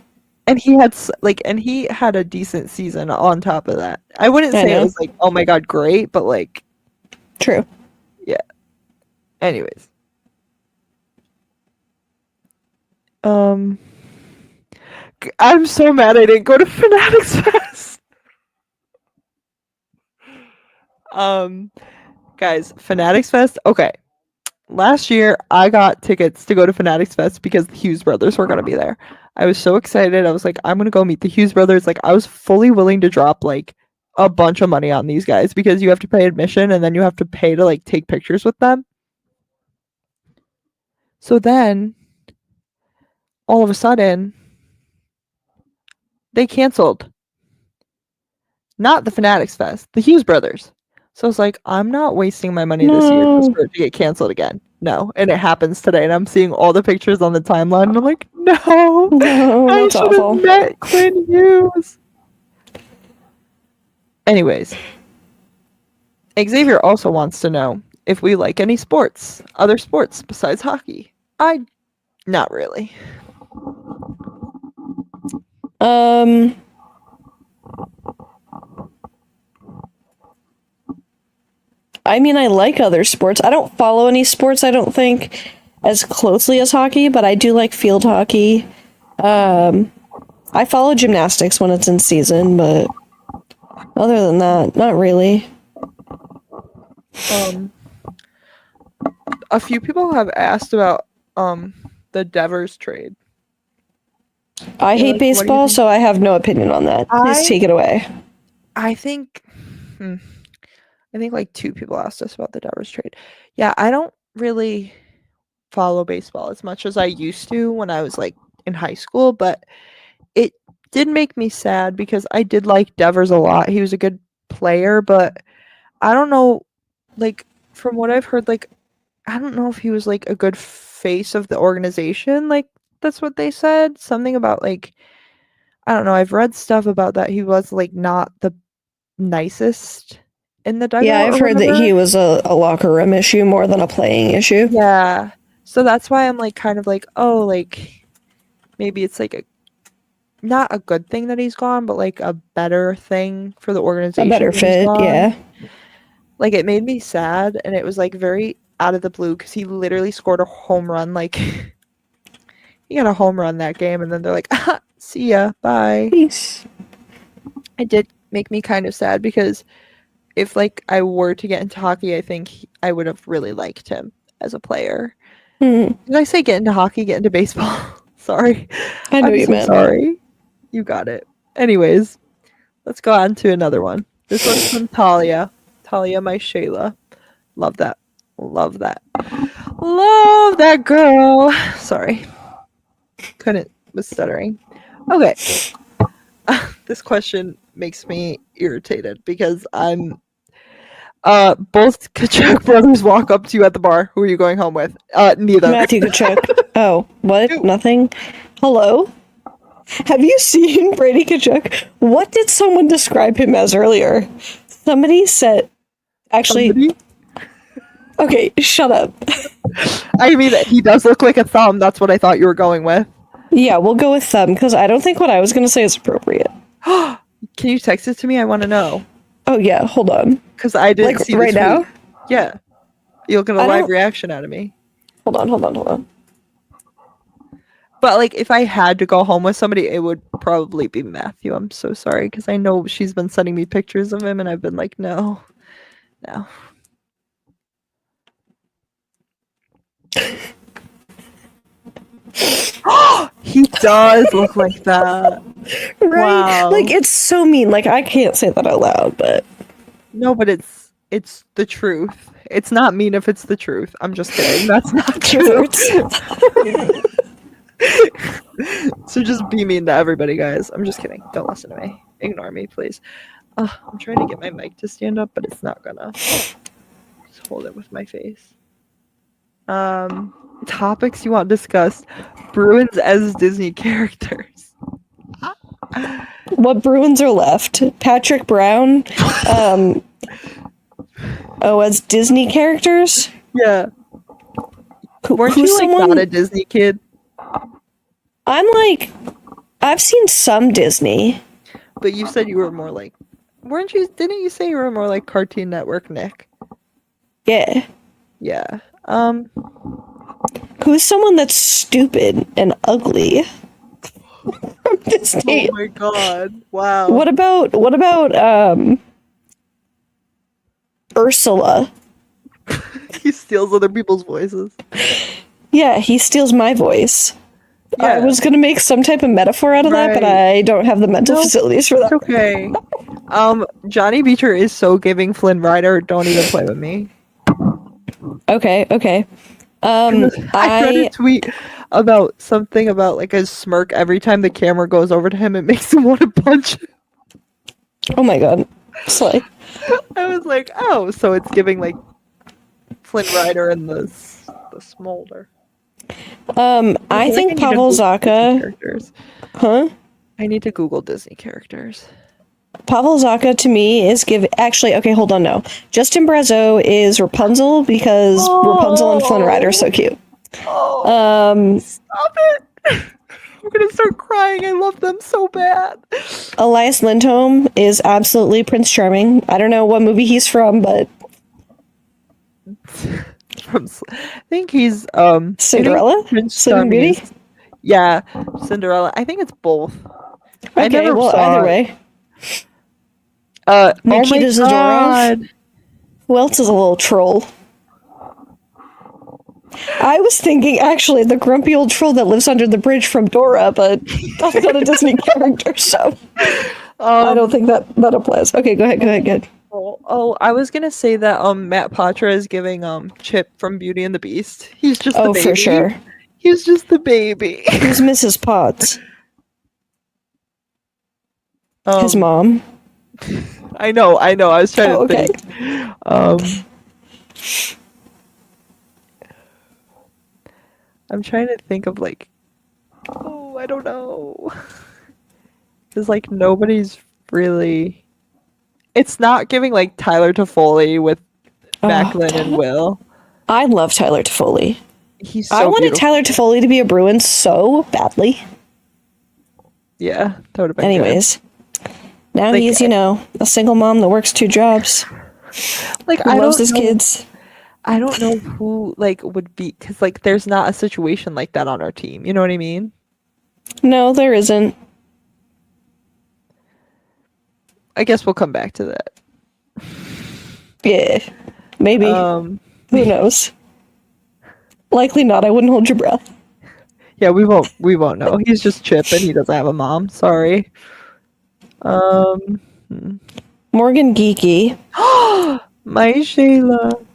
And he had a decent season on top of that. I wouldn't say it was like, oh my god, great, but like true. Yeah. Anyways. I'm so mad I didn't go to Fanatics Fest. Guys, Fanatics Fest. Okay. Last year I got tickets to go to Fanatics Fest because the Hughes brothers were gonna be there. I was so excited. I was like, I'm gonna go meet the Hughes brothers. Like, I was fully willing to drop like a bunch of money on these guys because you have to pay admission and then you have to pay to like take pictures with them. So then, all of a sudden, they canceled. Not the Fanatics Fest, the Hughes brothers. So I was like, I'm not wasting my money this year just for it to get canceled again. No. And it happens today. And I'm seeing all the pictures on the timeline. And I'm like, no. I should have met Quinn Hughes. Anyways. Xavier also wants to know if we like any sports. Other sports besides hockey. Not really. I mean, I like other sports. I don't follow any sports, I don't think, as closely as hockey, but I do like field hockey. I follow gymnastics when it's in season, but other than that, not really. A few people have asked about the Devers trade. I hate baseball, so I have no opinion on that. Please take it away. I think like 2 people asked us about the Devers trade. Yeah, I don't really follow baseball as much as I used to when I was like in high school, but it did make me sad because I did like Devers a lot. He was a good player, but I don't know, like from what I've heard, like I don't know if he was like a good face of the organization. Like that's what they said. Something about like I don't know. I've read stuff about that he was like not the nicest in the dugout. Yeah, I've heard that he was a locker room issue more than a playing issue. Yeah. So that's why I'm like kind of like, oh, like maybe it's like not a good thing that he's gone, but like a better thing for the organization. A better fit, yeah. Like it made me sad and it was like very out of the blue because he literally scored a home run. Like he got a home run that game and then they're like, see ya, bye. Peace. It did make me kind of sad because if like I were to get into hockey, I think I would have really liked him as a player. Did I say get into hockey, get into baseball? Sorry. I know you meant. Sorry. You got it. Anyways, let's go on to another one. This one's from Talia. Talia, my Shayla. Love that. Love that. Love that girl. Sorry. Was stuttering. Okay. This question makes me irritated because I'm both Kachuk brothers walk up to you at the bar. Who are you going home with? Neither. Matthew Kachuk. Oh, what? Ew. Nothing? Hello? Have you seen Brady Kachuk? What did someone describe him as earlier? Somebody said... Actually... Somebody? Okay, shut up. I mean, he does look like a thumb. That's what I thought you were going with. Yeah, we'll go with them, because I don't think what I was going to say is appropriate. Can you text it to me? I want to know. Oh, yeah, hold on. Because I didn't see right now? Yeah. You'll get a live reaction out of me. Hold on. But, like, if I had to go home with somebody, it would probably be Matthew. I'm so sorry, because I know she's been sending me pictures of him, and I've been like, no. He does look like that. Right? Wow. Like, it's so mean. Like, I can't say that out loud, but... No, but it's the truth. It's not mean if it's the truth. I'm just kidding. That's not true. So just be mean to everybody, guys. I'm just kidding. Don't listen to me. Ignore me, please. I'm trying to get my mic to stand up, but it's not gonna. Just hold it with my face. Topics you want discussed. Bruins as Disney characters. What Bruins are left? Patrick Brown? As Disney characters? Yeah. Weren't Who's you like someone... not a Disney kid? I'm like... I've seen some Disney. But you said you were more like... Didn't you say you were more like Cartoon Network Nick? Yeah. Yeah. Who's someone that's stupid and ugly? From Disney. Oh my god. Wow. What about Ursula? He steals other people's voices. Yeah, he steals my voice. Yeah. I was gonna make some type of metaphor out of that, but I don't have the mental facilities for that. It's okay. Johnny Beecher is so giving Flynn Rider. Don't even play with me. Okay. I read a tweet about something about like a smirk every time the camera goes over to him. It makes him want to punch him. Oh my god. Slay. I was like, oh, so it's giving like Flynn Rider and the smolder. I think Pavel Zacha. Huh? I need to Google Disney characters. Pavel Zacha to me is Actually, okay, hold on. No, Justin Brazeau is Rapunzel because Rapunzel and Flynn Rider are so cute. Stop it! I'm gonna start crying. I love them so bad. Elias Lindholm is absolutely Prince Charming. I don't know what movie he's from, but I think he's Cinderella? Sleeping Beauty? Yeah, Cinderella. I think it's both. Okay, well, either way. Nikita Zadorov. Who else is a little troll? I was thinking, actually, the grumpy old troll that lives under the bridge from Dora, but that's not a Disney character, so I don't think that applies. Okay, go ahead. Oh, I was gonna say that Matt Patra is giving Chip from Beauty and the Beast. He's just the baby. For sure. He's just the baby. Who's Mrs. Potts? His mom. I know. I was trying to think. I'm trying to think of like, I don't know. Because like nobody's really. It's not giving like Tyler Toffoli with Macklin and Will. I love Tyler Toffoli. He's so I wanted beautiful. Tyler Toffoli to be a Bruin so badly. Yeah, that would have been Anyways. Good. Now like, he's, a single mom that works 2 jobs. Like who loves his kids. I don't know who would be, because there's not a situation like that on our team. You know what I mean? No, there isn't. I guess we'll come back to that. Yeah, maybe. Who knows? Likely not. I wouldn't hold your breath. Yeah, we won't know. He's just Chip, and he doesn't have a mom. Sorry. Morgan Geeky. My Shayla.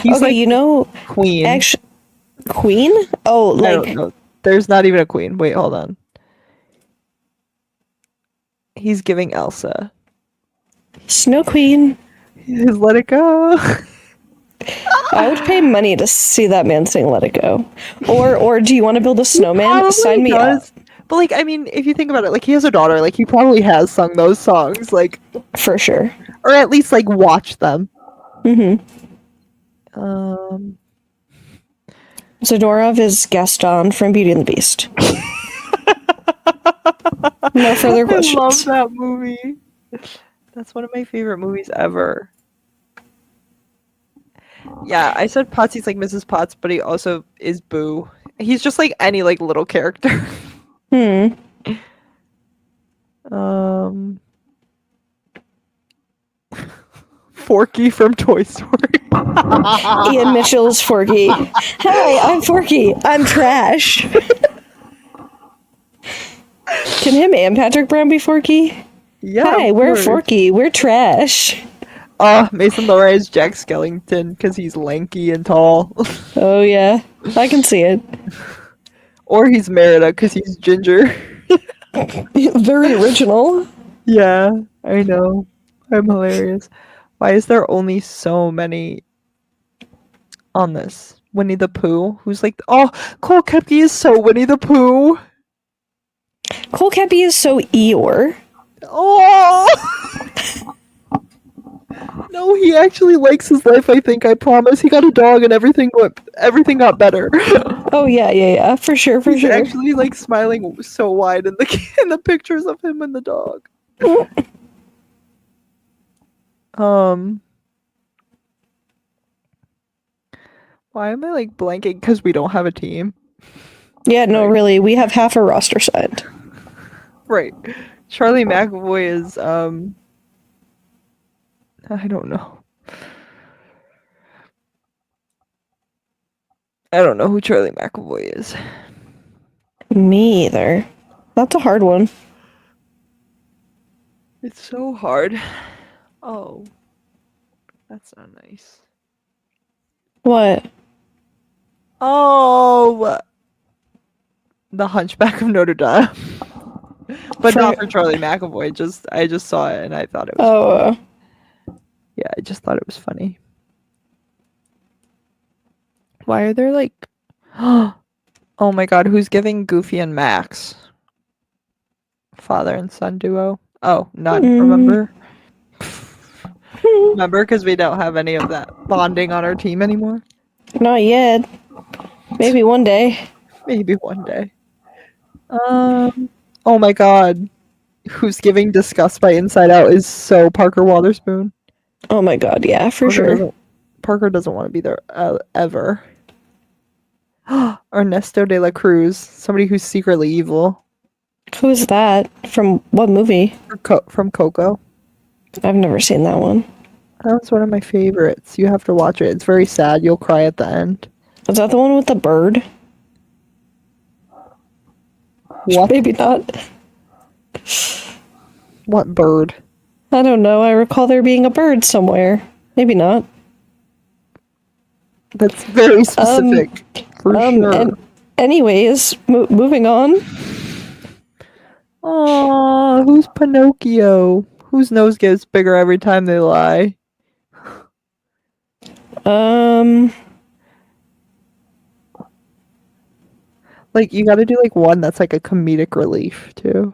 He's Okay, like you know, Queen. actually, Queen? Oh, I don't like know. There's not even a queen. Wait, hold on. He's giving Elsa. Snow Queen. He's Let It Go. I would pay money to see that man sing "Let It Go." Or do you want to build a snowman? Probably Sign me up. does. But like, I mean, if you think about it, like he has a daughter, like he probably has sung those songs, like, For sure. or at least like watch them. Mm-hmm. Um, Zadorov is Gaston from Beauty and the Beast. No further questions. I love that movie. That's one of my favorite movies ever. Yeah, I said Potsy's like Mrs. Potts, but he also is Boo. He's just like any like little character. Um, Forky from Toy Story. Ian Mitchell's Forky. Hi, I'm Forky. I'm trash. Can him and Patrick Brown be Forky? Yeah. Hi, of we're course. Forky. We're trash. Mason Lowry is Jack Skellington because he's lanky and tall. Oh yeah, I can see it. Or he's Merida because he's ginger. Very original. Yeah, I know. I'm hilarious. Why is there only so many on this? Winnie the Pooh? Who's like, oh, Cole Kepke is so Winnie the Pooh. Cole Cappy is so Eeyore. Oh! No, he actually likes his life, I think. I promise. He got a dog and everything got better. Oh yeah, for sure, for He's sure. actually like smiling so wide in the pictures of him and the dog. Why am I like blanking? Because we don't have a team. Yeah, no, really, we have half a roster signed. Right. Charlie McAvoy is I don't know. I don't know who Charlie McAvoy is. Me either. That's a hard one. It's so hard. Oh. That's not nice. What? Oh, The Hunchback of Notre Dame. But not for Charlie McAvoy. I just saw it and I thought it was funny. Yeah, I just thought it was funny. Why are there like oh my god, who's giving Goofy and Max? Father and son duo? Oh, none, remember? Remember, because we don't have any of that bonding on our team anymore? Not yet. Maybe one day. Maybe one day. Oh my god. Who's giving disgust by Inside Out is so Parker Waterspoon. Oh my god, yeah, for sure. Parker doesn't want to be there ever. Ernesto de la Cruz, somebody who's secretly evil. Who's that? From what movie? From Coco. I've never seen that one. That was one of my favorites. You have to watch it. It's very sad. You'll cry at the end. Is that the one with the bird? What? Maybe not. What bird? I don't know. I recall there being a bird somewhere. Maybe not. That's very specific. For sure. Anyways, moving on. Aww, who's Pinocchio? Whose nose gets bigger every time they lie? Like, you gotta do, like, one that's, like, a comedic relief, too.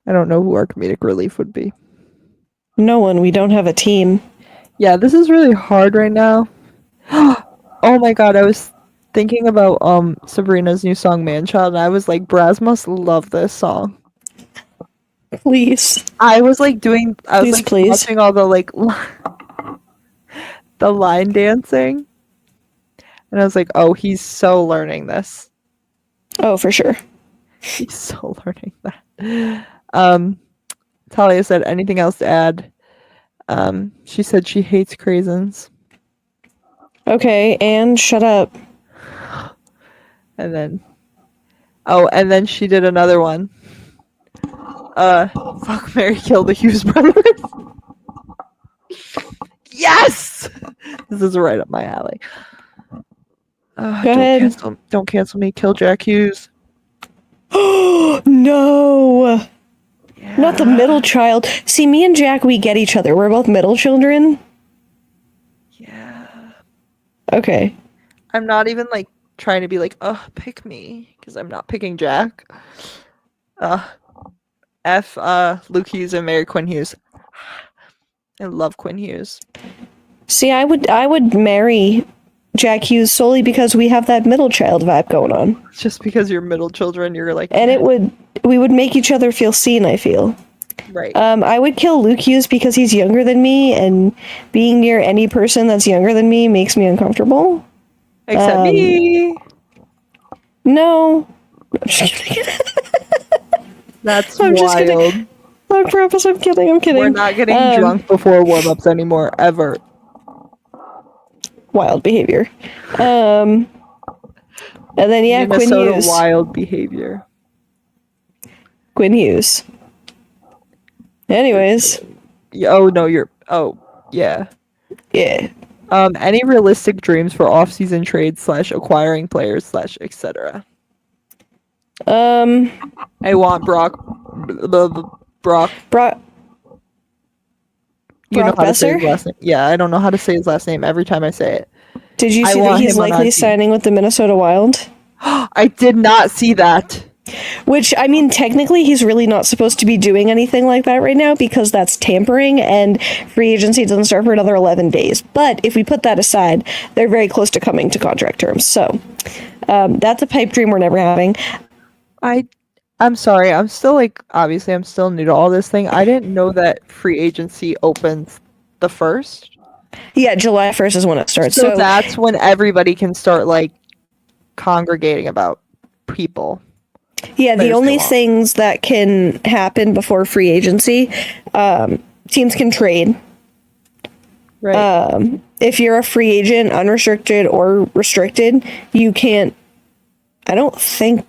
I don't know who our comedic relief would be. No one. We don't have a team. Yeah, this is really hard right now. Oh my god, I was thinking about Sabrina's new song Manchild, and I was like, Braz must love this song. Please. I was like Please. watching all the like the line dancing, and I was like, oh, he's so learning this. Oh, for sure. He's so learning that. Talia said, anything else to add? She said she hates craisins. Okay, and shut up. And then she did another one. Fuck, Mary, kill the Hughes brothers. Yes! This is right up my alley. Go ahead. Don't cancel me. Kill Jack Hughes. Oh, no. Yeah. Not the middle child. See, me and Jack, we get each other. We're both middle children. Yeah. Okay. I'm not even like trying to be like, pick me, because I'm not picking Jack. Luke Hughes and Mary Quinn Hughes. I love Quinn Hughes. See, I would marry Jack Hughes solely because we have that middle child vibe going on. Just because you're middle children, you're like, and we would make each other feel seen, I feel. Right. I would kill Luke Hughes because he's younger than me, and being near any person that's younger than me makes me uncomfortable. Except me. No. I'm just kidding. That's I'm wild. just kidding. I promise I'm kidding. We're not getting drunk before warm-ups anymore, ever. Wild behavior. And then, yeah, Minnesota Quinn Hughes. wild behavior. Quinn Hughes. Anyways. Yeah. Yeah. Any realistic dreams for off-season trades / acquiring players / etc. I want Brock. You know how to say his last name. Yeah, I don't know how to say his last name every time I say it. Did you see that he's likely signing with the Minnesota Wild? I did not see that. Which, I mean, technically he's really not supposed to be doing anything like that right now because that's tampering and free agency doesn't start for another 11 days. But if we put that aside, they're very close to coming to contract terms. So that's a pipe dream we're never having. I'm sorry. I'm still obviously I'm still new to all this thing. I didn't know that free agency opens the 1st. Yeah, July 1st is when it starts. So that's when everybody can start congregating about people. Yeah, the only things that can happen before free agency, teams can trade. Right. If you're a free agent, unrestricted or restricted, you can't. I don't think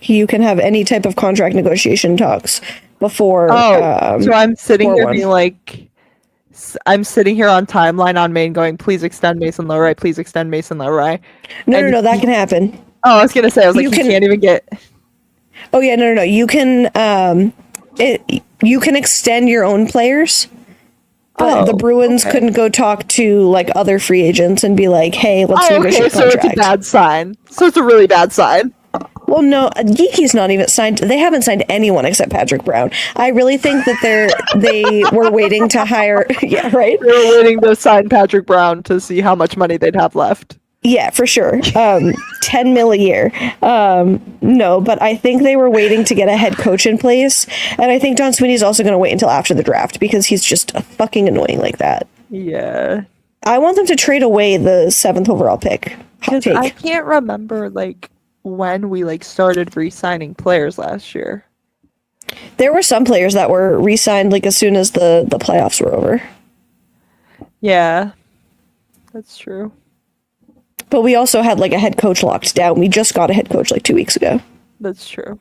you can have any type of contract negotiation talks before. So I'm sitting here being I'm sitting here on timeline on Maine going, please extend Mason Lowry, please extend Mason Lowry. No, that can happen. Oh, I was gonna say, you can't even get. Oh yeah, no. You can you can extend your own players, but the Bruins couldn't go talk to other free agents and be like, "Hey, let's negotiate so contract." it's a bad sign. So it's a really bad sign. Well, no, Geeky's not even signed. They haven't signed anyone except Patrick Brown. I really think that they were waiting to hire. Yeah, right. They were waiting to sign Patrick Brown to see how much money they'd have left. Yeah, for sure. 10 mil a year. No, but I think they were waiting to get a head coach in place. And I think Don Sweeney's also going to wait until after the draft because he's just fucking annoying like that. Yeah. I want them to trade away the 7th overall pick. I can't remember when we started re-signing players last year. There were some players that were re-signed as soon as the playoffs were over. Yeah. That's true. But we also had a head coach locked down. We just got a head coach 2 weeks ago. That's true.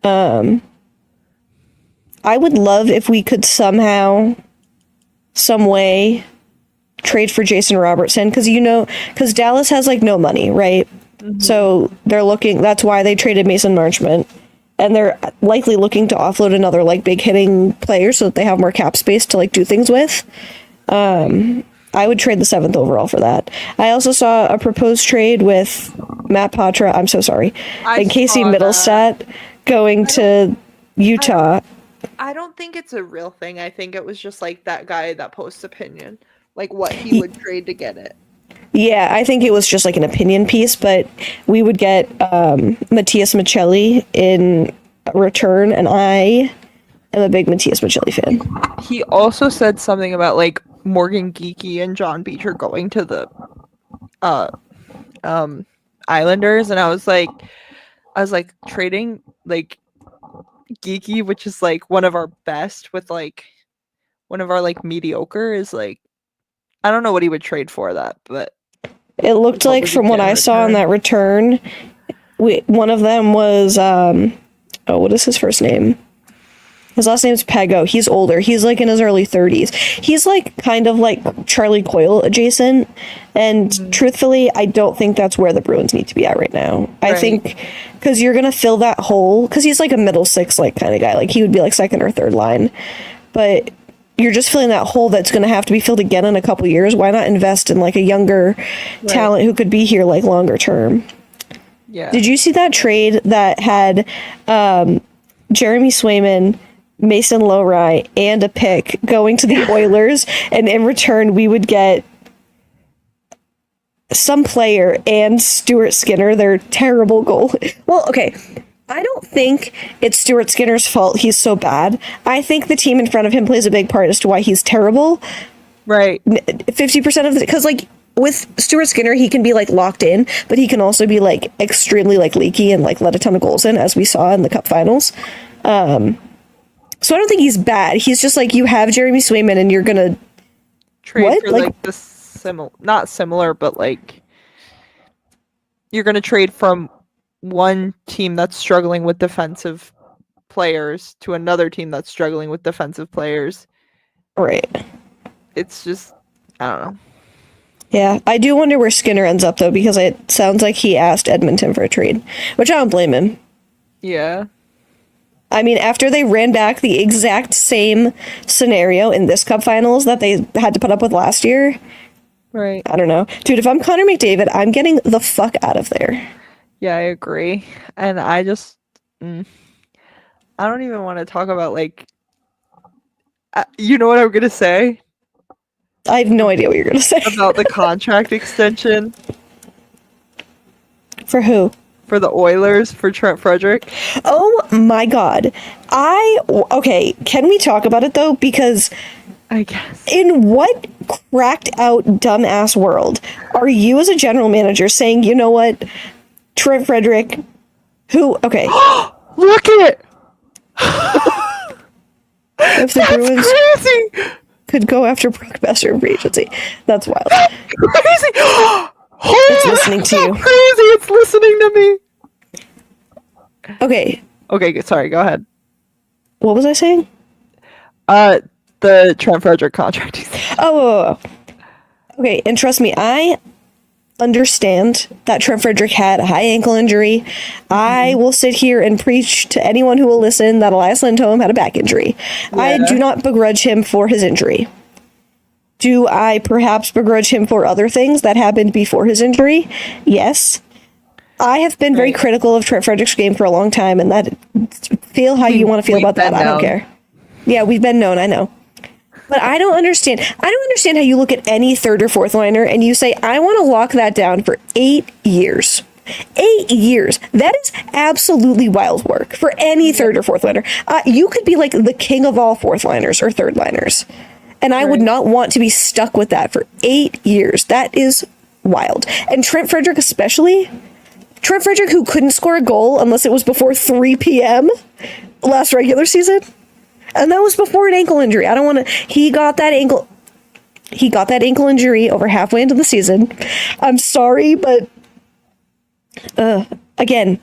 I would love if we could somehow, some way, trade for Jason Robertson because Dallas has no money, right? Mm-hmm. So they're looking. That's why they traded Mason Marchment, and they're likely looking to offload another big hitting player so that they have more cap space to do things with. I would trade the 7th overall for that. I also saw a proposed trade with Matt Patra. I'm so sorry. And Casey Middlestat going to Utah. I don't think it's a real thing. I think it was just that guy that posts opinion, what he would trade to get it. Yeah, I think it was just an opinion piece, but we would get Matthias Michelli in return, and I am a big Matthias Michelli fan. He also said something about Morgan Geeky and John Beecher going to the Islanders, and I was trading Geeky, which is one of our best, with one of our mediocre is I don't know what he would trade for that, but it looked from what I saw on that return, one of them was what is his first name? His last name's Pego. He's older. He's like in his early 30s. He's like kind of like Charlie Coyle adjacent. And truthfully, I don't think that's where the Bruins need to be at right now. I think because you're going to fill that hole, because he's like a middle six like kind of guy. Like he would be like second or third line. But you're just filling that hole that's going to have to be filled again in a couple years. Why not invest in like a younger talent who could be here like longer term? Yeah. Did you see that trade that had Jeremy Swayman, Mason Lowry, and a pick going to the Oilers, and in return we would get some player and Stuart Skinner, their terrible goal. Well, okay, I don't think it's Stuart Skinner's fault he's so bad. I think the team in front of him plays a big part as to why he's terrible. Right. 50% of the, because like with Stuart Skinner, he can be like locked in, but he can also be like extremely like leaky and like let a ton of goals in, as we saw in the Cup Finals. So I don't think he's bad. He's just like, you have Jeremy Swayman and you're gonna trade what? for like the not similar, but like you're gonna trade from one team that's struggling with defensive players to another team that's struggling with defensive players. Right. It's just, I don't know. Yeah, I do wonder where Skinner ends up though, because it sounds like he asked Edmonton for a trade, which I don't blame him. Yeah. I mean, after they ran back the exact same scenario in this Cup Finals that they had to put up with last year. Right. I don't know. Dude, if I'm Connor McDavid, I'm getting the fuck out of there. Yeah, I agree. And I just, I don't even want to talk about, like, you know what I'm going to say? I have no idea what you're going to say. About the contract extension. For who? For the Oilers, for Trent Frederick. Oh my god. Okay, can we talk about it though? Because I guess. In what cracked out dumbass world are you as a general manager saying, you know what, Trent Frederick, who, okay. Look at it! If the That's Bruins crazy! could go after Brock Besser for agency. That's wild. That's crazy! It's listening to you. Crazy! It's listening to me! Okay. Okay, sorry, go ahead. What was I saying? The Trent Frederick contract. Oh. Okay, and trust me, I understand that Trent Frederick had a high ankle injury. I will sit here and preach to anyone who will listen that Elias Lindholm had a back injury. Yeah. I do not begrudge him for his injury. Do I perhaps begrudge him for other things that happened before his injury? Yes. I have been very critical of Trent Frederick's game for a long time, and that feel how you want to feel about that. I don't care. Yeah, we've been known, I know. But I don't understand. I don't understand how you look at any third or fourth liner and you say, I want to lock that down for 8 years. 8 years. That is absolutely wild work for any third or fourth liner. You could be like the king of all fourth liners or third liners. And I would not want to be stuck with that for 8 years. That is wild. And Trent Frederick especially. Trent Frederick, who couldn't score a goal unless it was before 3 p.m. last regular season. And that was before an ankle injury. I don't want to... He got that ankle injury over halfway into the season. I'm sorry, but... again,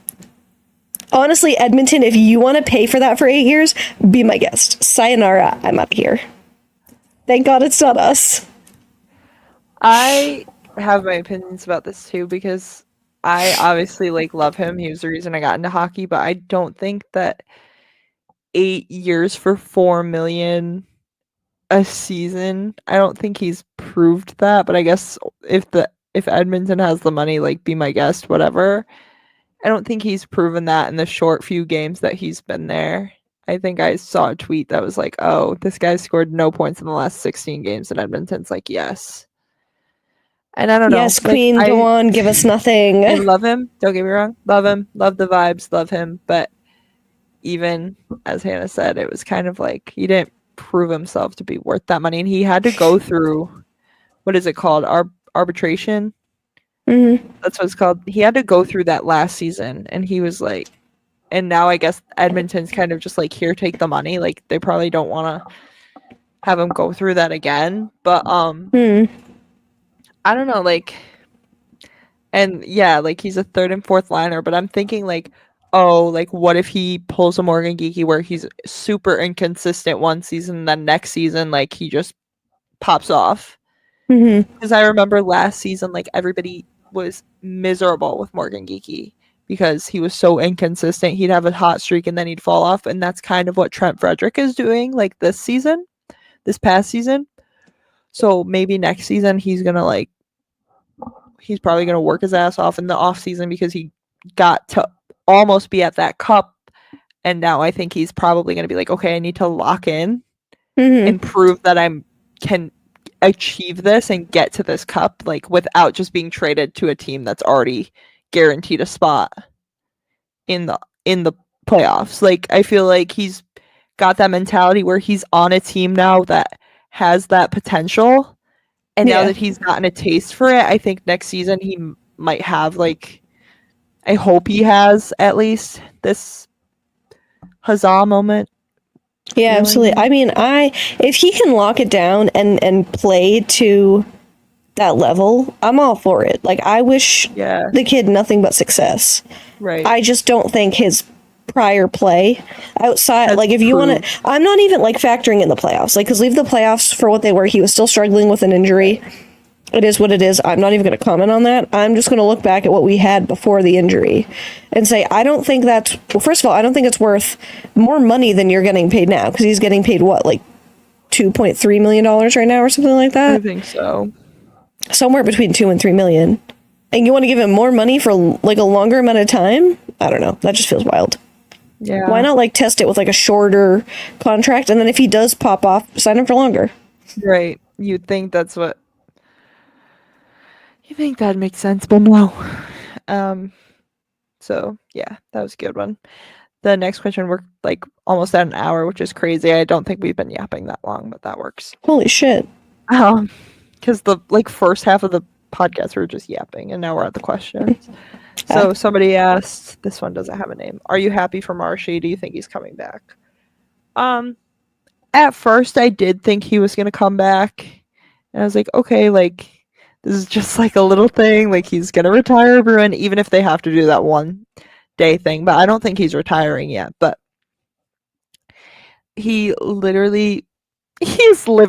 honestly, Edmonton, if you want to pay for that for 8 years, be my guest. Sayonara, I'm out of here. Thank God it's not us. I have my opinions about this too, because I obviously love him. He was the reason I got into hockey, but I don't think that 8 years for $4 million a season, I don't think he's proved that. But I guess if Edmonton has the money, be my guest, whatever. I don't think he's proven that in the short few games that he's been there. I think I saw a tweet that was like, oh, this guy scored no points in the last 16 games, and Edmonton's like, yes. And I don't know. Yes, Queen, go on, give us nothing. I love him. Don't get me wrong. Love him. Love the vibes. Love him. But even, as Hannah said, it was kind of like he didn't prove himself to be worth that money. And he had to go through, what is it called? Arbitration? Mm-hmm. That's what it's called. He had to go through that last season. And he was like, and now I guess Edmonton's kind of just like, here, take the money. They probably don't want to have him go through that again. But, I don't know, and yeah, he's a third and fourth liner, but I'm thinking oh, like what if he pulls a Morgan Geekie where he's super inconsistent one season, then next season, like he just pops off. Mm-hmm. Because I remember last season, like everybody was miserable with Morgan Geekie because he was so inconsistent. He'd have a hot streak and then he'd fall off. And that's kind of what Trent Frederick is doing, like this past season. So maybe next season he's probably gonna work his ass off in the off season because he got to almost be at that cup. And now I think he's probably gonna be like, okay, I need to lock in and prove that I can achieve this and get to this cup, like without just being traded to a team that's already guaranteed a spot in the playoffs. Like I feel like he's got that mentality where he's on a team now that has that potential, and now that he's gotten a taste for it, I think next season he might have, like, I hope he has at least this huzzah moment. Yeah, absolutely. I mean, if he can lock it down and play to that level, I'm all for it. Like, I wish the kid nothing but success. Right. I just don't think his prior play outside, like, if you want to, I'm not even like factoring in the playoffs, like, because leave the playoffs for what they were. He was still struggling with an injury. It is what it is. I'm not even going to comment on that. I'm just going to look back at what we had before the injury and say, I don't think that's, well, first of all, I don't think it's worth more money than you're getting paid now, because he's getting paid what, like $2.3 million right now or something like that? I think so. Somewhere between 2 and 3 million. And you want to give him more money for like a longer amount of time? I don't know. That just feels wild. Yeah. Why not like test it with like a shorter contract, and then if he does pop off, sign him for longer? Right. You'd think that's what. You think that makes sense, but no. So yeah, that was a good one. The next question, we're like almost at an hour, which is crazy. I don't think we've been yapping that long, but that works. Holy shit. Because the like first half of the podcast we were just yapping, and now we're at the questions. So somebody asked, this one doesn't have a name. Are you happy for Marshy? Do you think he's coming back? At first I did think he was gonna come back, and I was like, okay, like this is just like a little thing, like he's gonna retire Bruin, even if they have to do that 1 day thing. But I don't think he's retiring yet. But he's living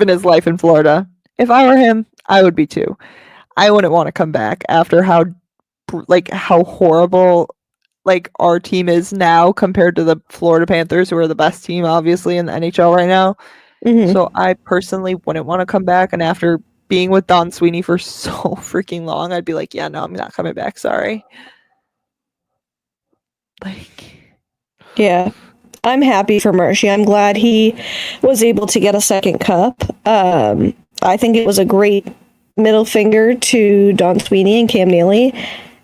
his life in Florida. If I were him, I would be too. I wouldn't want to come back after how horrible like our team is now compared to the Florida Panthers, who are the best team obviously in the NHL right now. So I personally wouldn't want to come back, and after being with Don Sweeney for so freaking long, I'd be like, yeah, no, I'm not coming back, sorry. Like, yeah, I'm happy for Marshy. I'm glad he was able to get a second cup. I think it was a great middle finger to Don Sweeney and Cam Neely,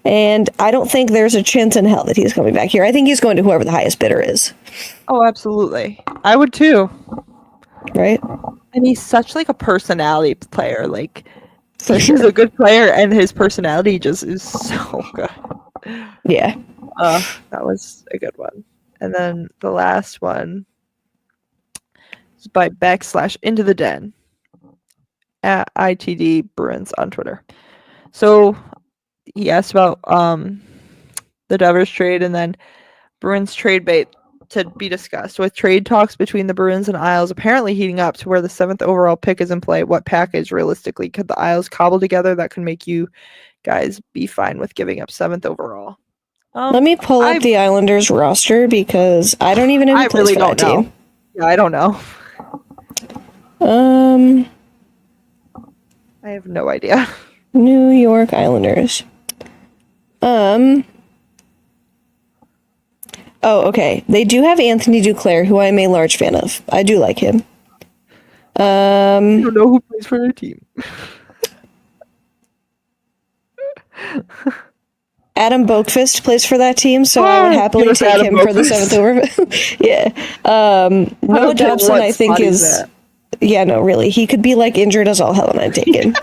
and I don't think there's a chance in hell that he's coming back here. I think he's going to whoever the highest bidder is. Oh, absolutely. I would too. Right? And he's such like a personality player. Like, for sure, he's a good player, and his personality just is so good. Yeah. That was a good one. And then the last one is by Beck/Into the Den at ITD Bruins on Twitter. So he asked about the Devers trade, and then Bruins trade bait to be discussed. With trade talks between the Bruins and Isles apparently heating up to where the 7th overall pick is in play, what package realistically could the Isles cobble together that could make you guys be fine with giving up 7th overall? Let me pull up the Islanders roster, because I don't even know who plays for that team. Yeah, I don't know. I have no idea. New York Islanders. Oh, okay. They do have Anthony Duclair, who I'm a large fan of. I do like him. I don't know who plays for their team. Adam Boakfist plays for that team, so I would happily take Adam him Boakfist for the 7th over. Yeah. Noah Dobson, I think, is... Yeah, no, really. He could be, like, injured as all hell, and I'd take him.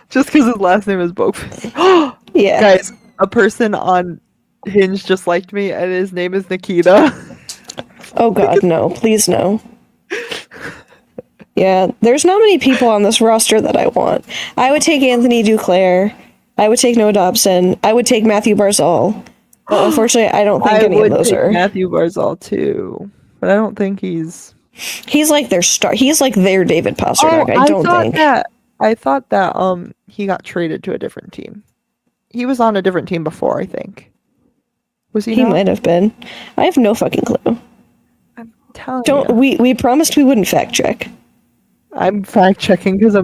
Just because his last name is Boakfist. Yeah. Guys, a person on Hinge just liked me, and his name is Nikita. Oh, God, no. Please, no. Yeah, there's not many people on this roster that I want. I would take Anthony Duclair. I would take Noah Dobson. I would take Matthew Barzal. Unfortunately, I don't think I any of would those take are. Matthew Barzal too, but I don't think he's. He's like their star. He's like their David Pastrnak. I don't think. I thought that he got traded to a different team. He was on a different team before, I think. Was he? He not? might have been. I have no fucking clue. I'm telling Don't you. we promised we wouldn't fact check. I'm fact checking because I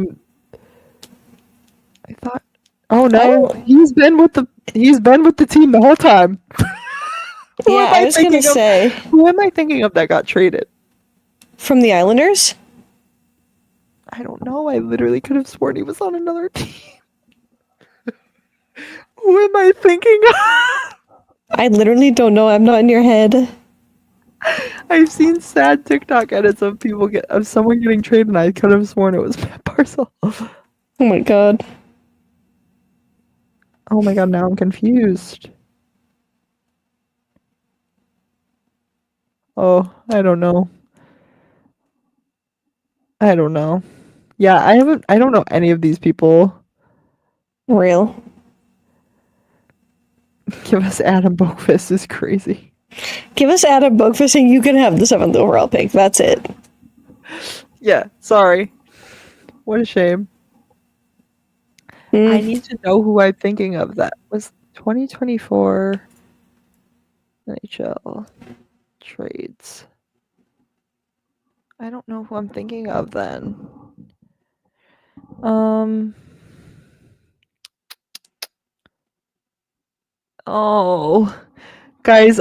thought. Oh no, I- he's been with the team the whole time. Who Yeah, am I was gonna thinking of? say Who am I thinking of that got traded? from the Islanders. I don't know. I literally could have sworn he was on another team. Who am I thinking of? I literally don't know. I'm not in your head. I've seen sad TikTok edits of someone getting traded, and I could have sworn it was Matt Barzal. Oh my god. Oh my god! Now I'm confused. Oh, I don't know. Yeah, I don't know any of these people. Real. Give us Adam Boqvist is crazy. Give us Adam Boqvist and you can have the 7th overall pick. That's it. Yeah, sorry. What a shame. I need to know who I'm thinking of. That was 2024 NHL trades. I don't know who I'm thinking of then. Oh, guys,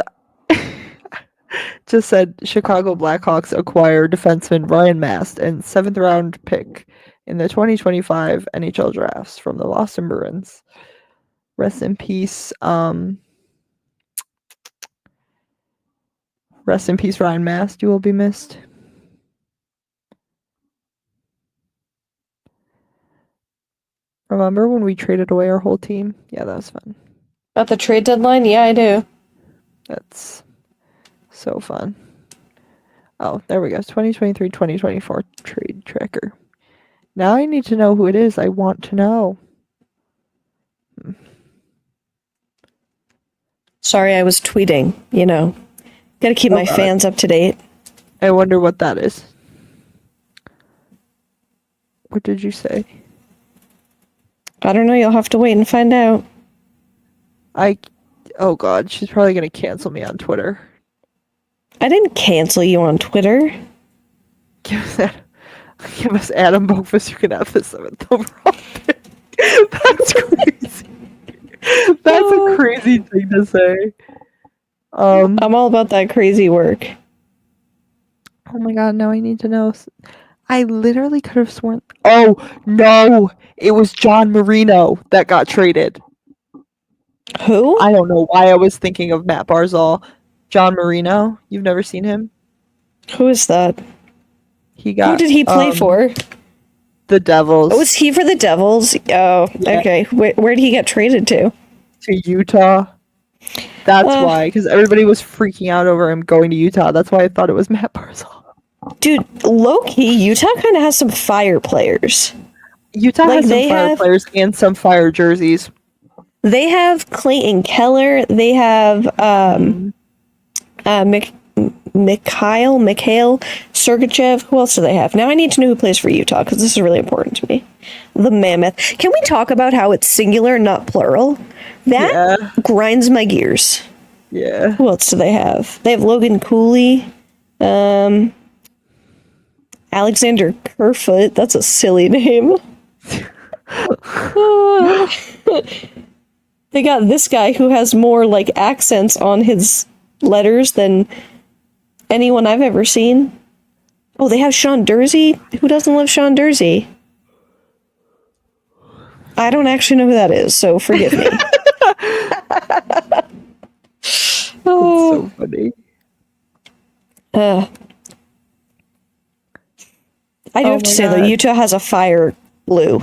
just said Chicago Blackhawks acquire defenseman Ryan Mast and 7th round pick in the 2025 NHL drafts from the Boston Bruins. Rest in peace. Rest in peace, Ryan Mast. You will be missed. Remember when we traded away our whole team? Yeah, that was fun. At the trade deadline? Yeah, I do. That's so fun. Oh, there we go. 2023-2024 trade tracker. Now I need to know who it is. I want to know. Sorry, I was tweeting. You know, gotta keep my fans up to date. I wonder what that is. What did you say? I don't know. You'll have to wait and find out. Oh god, she's probably gonna cancel me on Twitter. I didn't cancel you on Twitter. Give us Adam Boqvist. You can have the 7th overall pick. That's crazy. That's a crazy thing to say. I'm all about that crazy work. Oh my god, now I need to know. I literally could have sworn. Oh no, it was John Marino that got traded. Who? I don't know why I was thinking of Matt Barzal. John Marino. You've never seen him? Who is that? He got. Who did he play for? The Devils. Oh, was he for the Devils? Oh, Yeah. okay. Where did he get traded to? To Utah. That's why, because everybody was freaking out over him going to Utah. That's why I thought it was Matt Barzal. Dude, low-key, Utah kind of has some fire players. Utah has some fire players and some fire jerseys. They have Clayton Keller. They have Mikhail Sergachev. Who else do they have? Now I need to know who plays for Utah because this is really important to me. The Mammoth. Can we talk about how it's singular, not plural? That grinds my gears. Yeah. Who else do they have? They have Logan Cooley. Alexander Kerfoot. That's a silly name. They got this guy who has more like accents on his letters than anyone I've ever seen. Oh, they have Sean Dursey. Who doesn't love Sean Dursey? I don't actually know who that is, so forgive me. It's so funny. I do have to say though, Utah has a fire blue.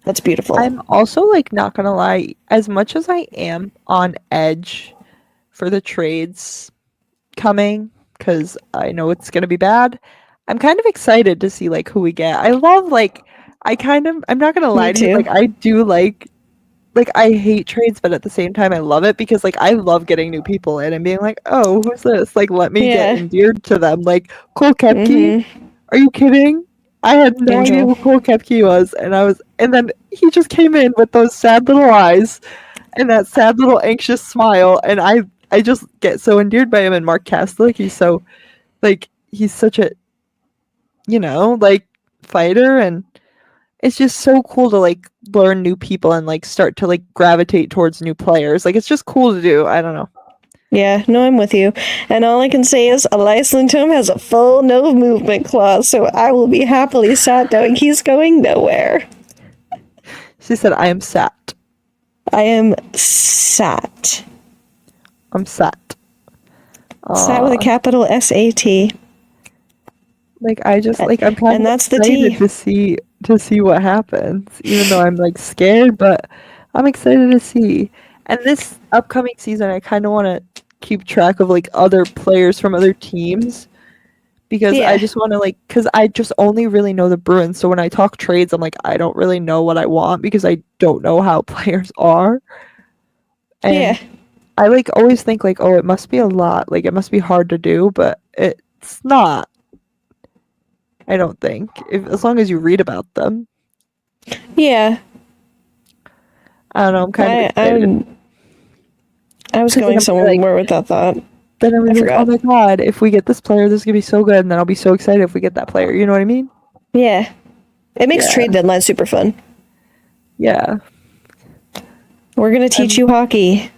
That's beautiful. I'm also like not gonna lie, as much as I am on edge for the trades coming, because I know it's gonna be bad, I'm kind of excited to see like who we get. I love I'm not gonna lie to you, like I do like like I hate trades, but at the same time I love it because like I love getting new people in and being like, oh, who's this? Like let me get Yeah. endeared to them. Like Cole Koepke, Mm-hmm. are you kidding? I had no idea Angel. who Cole Koepke was, and then he just came in with those sad little eyes and that sad little anxious smile, and I just get so endeared by him. And Mark Kastelic, he's such a like fighter, and it's just so cool to like learn new people and like start to like gravitate towards new players. Like it's just cool to do. I don't know. Yeah, no, I'm with you. And all I can say is Elias Lindholm has a full no movement clause, so I will be happily sat knowing he's going nowhere. She said, I am sat. I am sat. I'm sat. Sat with a capital S-A-T. Like I just like I'm kind And of that's the excited T. to see what happens, even though I'm like scared, but I'm excited to see. And this upcoming season, I kind of want to keep track of like other players from other teams because Yeah. I just want to because I just only really know the Bruins. So when I talk trades, I'm like, I don't really know what I want because I don't know how players are. And Yeah. I like always think like, oh, it must be a lot. Like it must be hard to do, but it's not. I don't think. As long as you read about them. Yeah. I don't know. I'm kind of excited. I was going somewhere more with that thought. Then I was like, forgot. oh my god, if we get this player, this is going to be so good. And then I'll be so excited if we get that player. You know what I mean? Yeah. It makes Yeah. trade deadline super fun. Yeah. We're going to teach you hockey.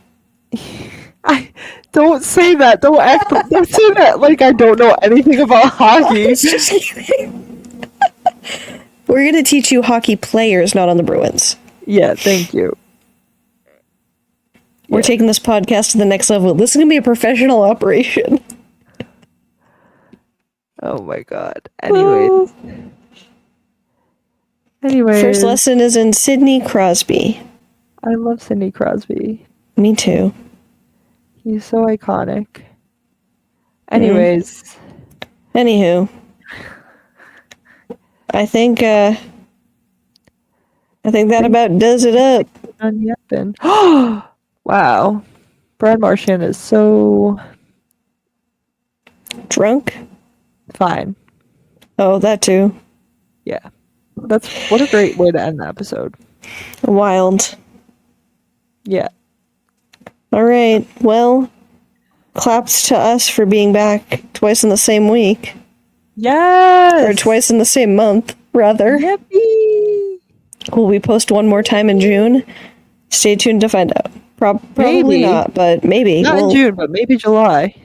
I don't say that. Don't say that like I don't know anything about hockey. Just kidding. We're going to teach you hockey players, not on the Bruins. Yeah, thank you. We're Yeah. taking this podcast to the next level. This is going to be a professional operation. Oh my god. Anyways. First lesson is in Sidney Crosby. I love Sidney Crosby. Me too. He's so iconic. Anyways. Anywho. I think that about does it up. Done yet then. Wow. Brad Marchand is so Drunk? fine. Oh, that too. Yeah. What a great way to end the episode. Wild. Yeah. All right. Well, claps to us for being back twice in the same week. Yes. Or twice in the same month, rather. Yippee. Will we post one more time in June? Stay tuned to find out. Probably Maybe. not, but maybe. Not in June, but maybe July.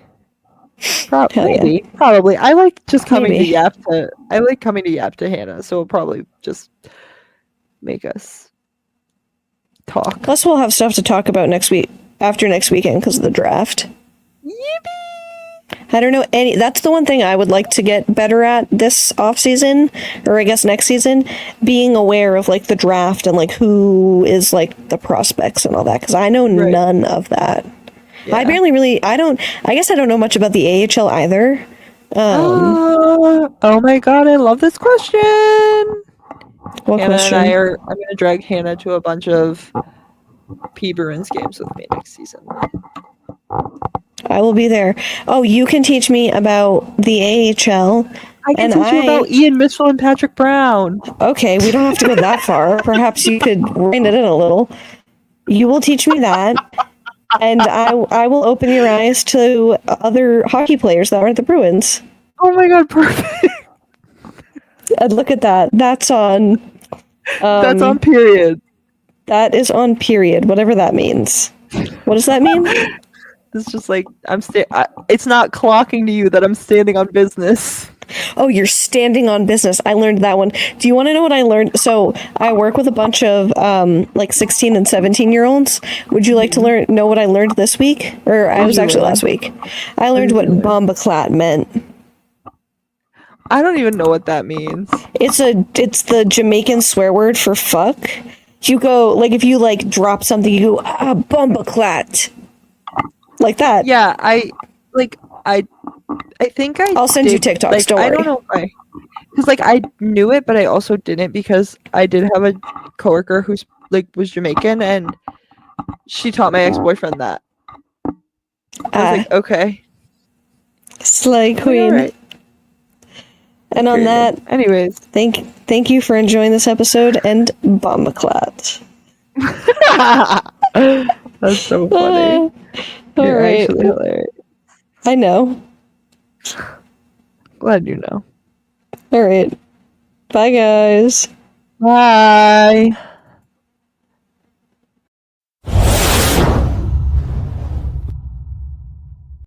Hell yeah. Maybe. Probably. I like just coming Maybe. to Yap to Hannah, so it'll probably just make us talk. Plus, we'll have stuff to talk about next week, after next weekend, because of the draft. Yippee. I don't know that's the one thing I would like to get better at this off season, or I guess next season, being aware of like the draft and like who is like the prospects and all that, because I know Right. none of that. Yeah. I guess I don't know much about the AHL either. Oh my god, I love this question. What Hannah question? and I'm gonna drag Hannah to a bunch of P Bruins games with me next season. I will be there. Oh, you can teach me about the AHL. I can teach you about Ian Mitchell and Patrick Brown. Okay, we don't have to go that far. Perhaps you could rein it in a little. You will teach me that, and I will open your eyes to other hockey players that aren't the Bruins. Oh my god, perfect. And look at that. That's on. That's on period. That is on period, whatever that means. What does that mean? It's just like it's not clocking to you that I'm standing on business. Oh, you're standing on business. I learned that one. Do you want to know what I learned? So I work with a bunch of like 16 and 17-year-olds. Would you like to know what I learned this week? Or I was actually last week. I learned what bombaclat meant. I don't even know what that means. It's the Jamaican swear word for fuck. You go, like, if you like drop something, you go, bombaclat. Like that. Yeah, I think I'll send you TikToks, like, don't worry. I don't know why. Because like I knew it, but I also didn't, because I did have a coworker whose like was Jamaican, and she taught my ex-boyfriend that. I was like, okay. Slay queen. All right. And on that, anyways, thank you for enjoying this episode, and bombaclat. That's so funny. You're actually hilarious. I know. Glad you know. All right. Bye, guys. Bye.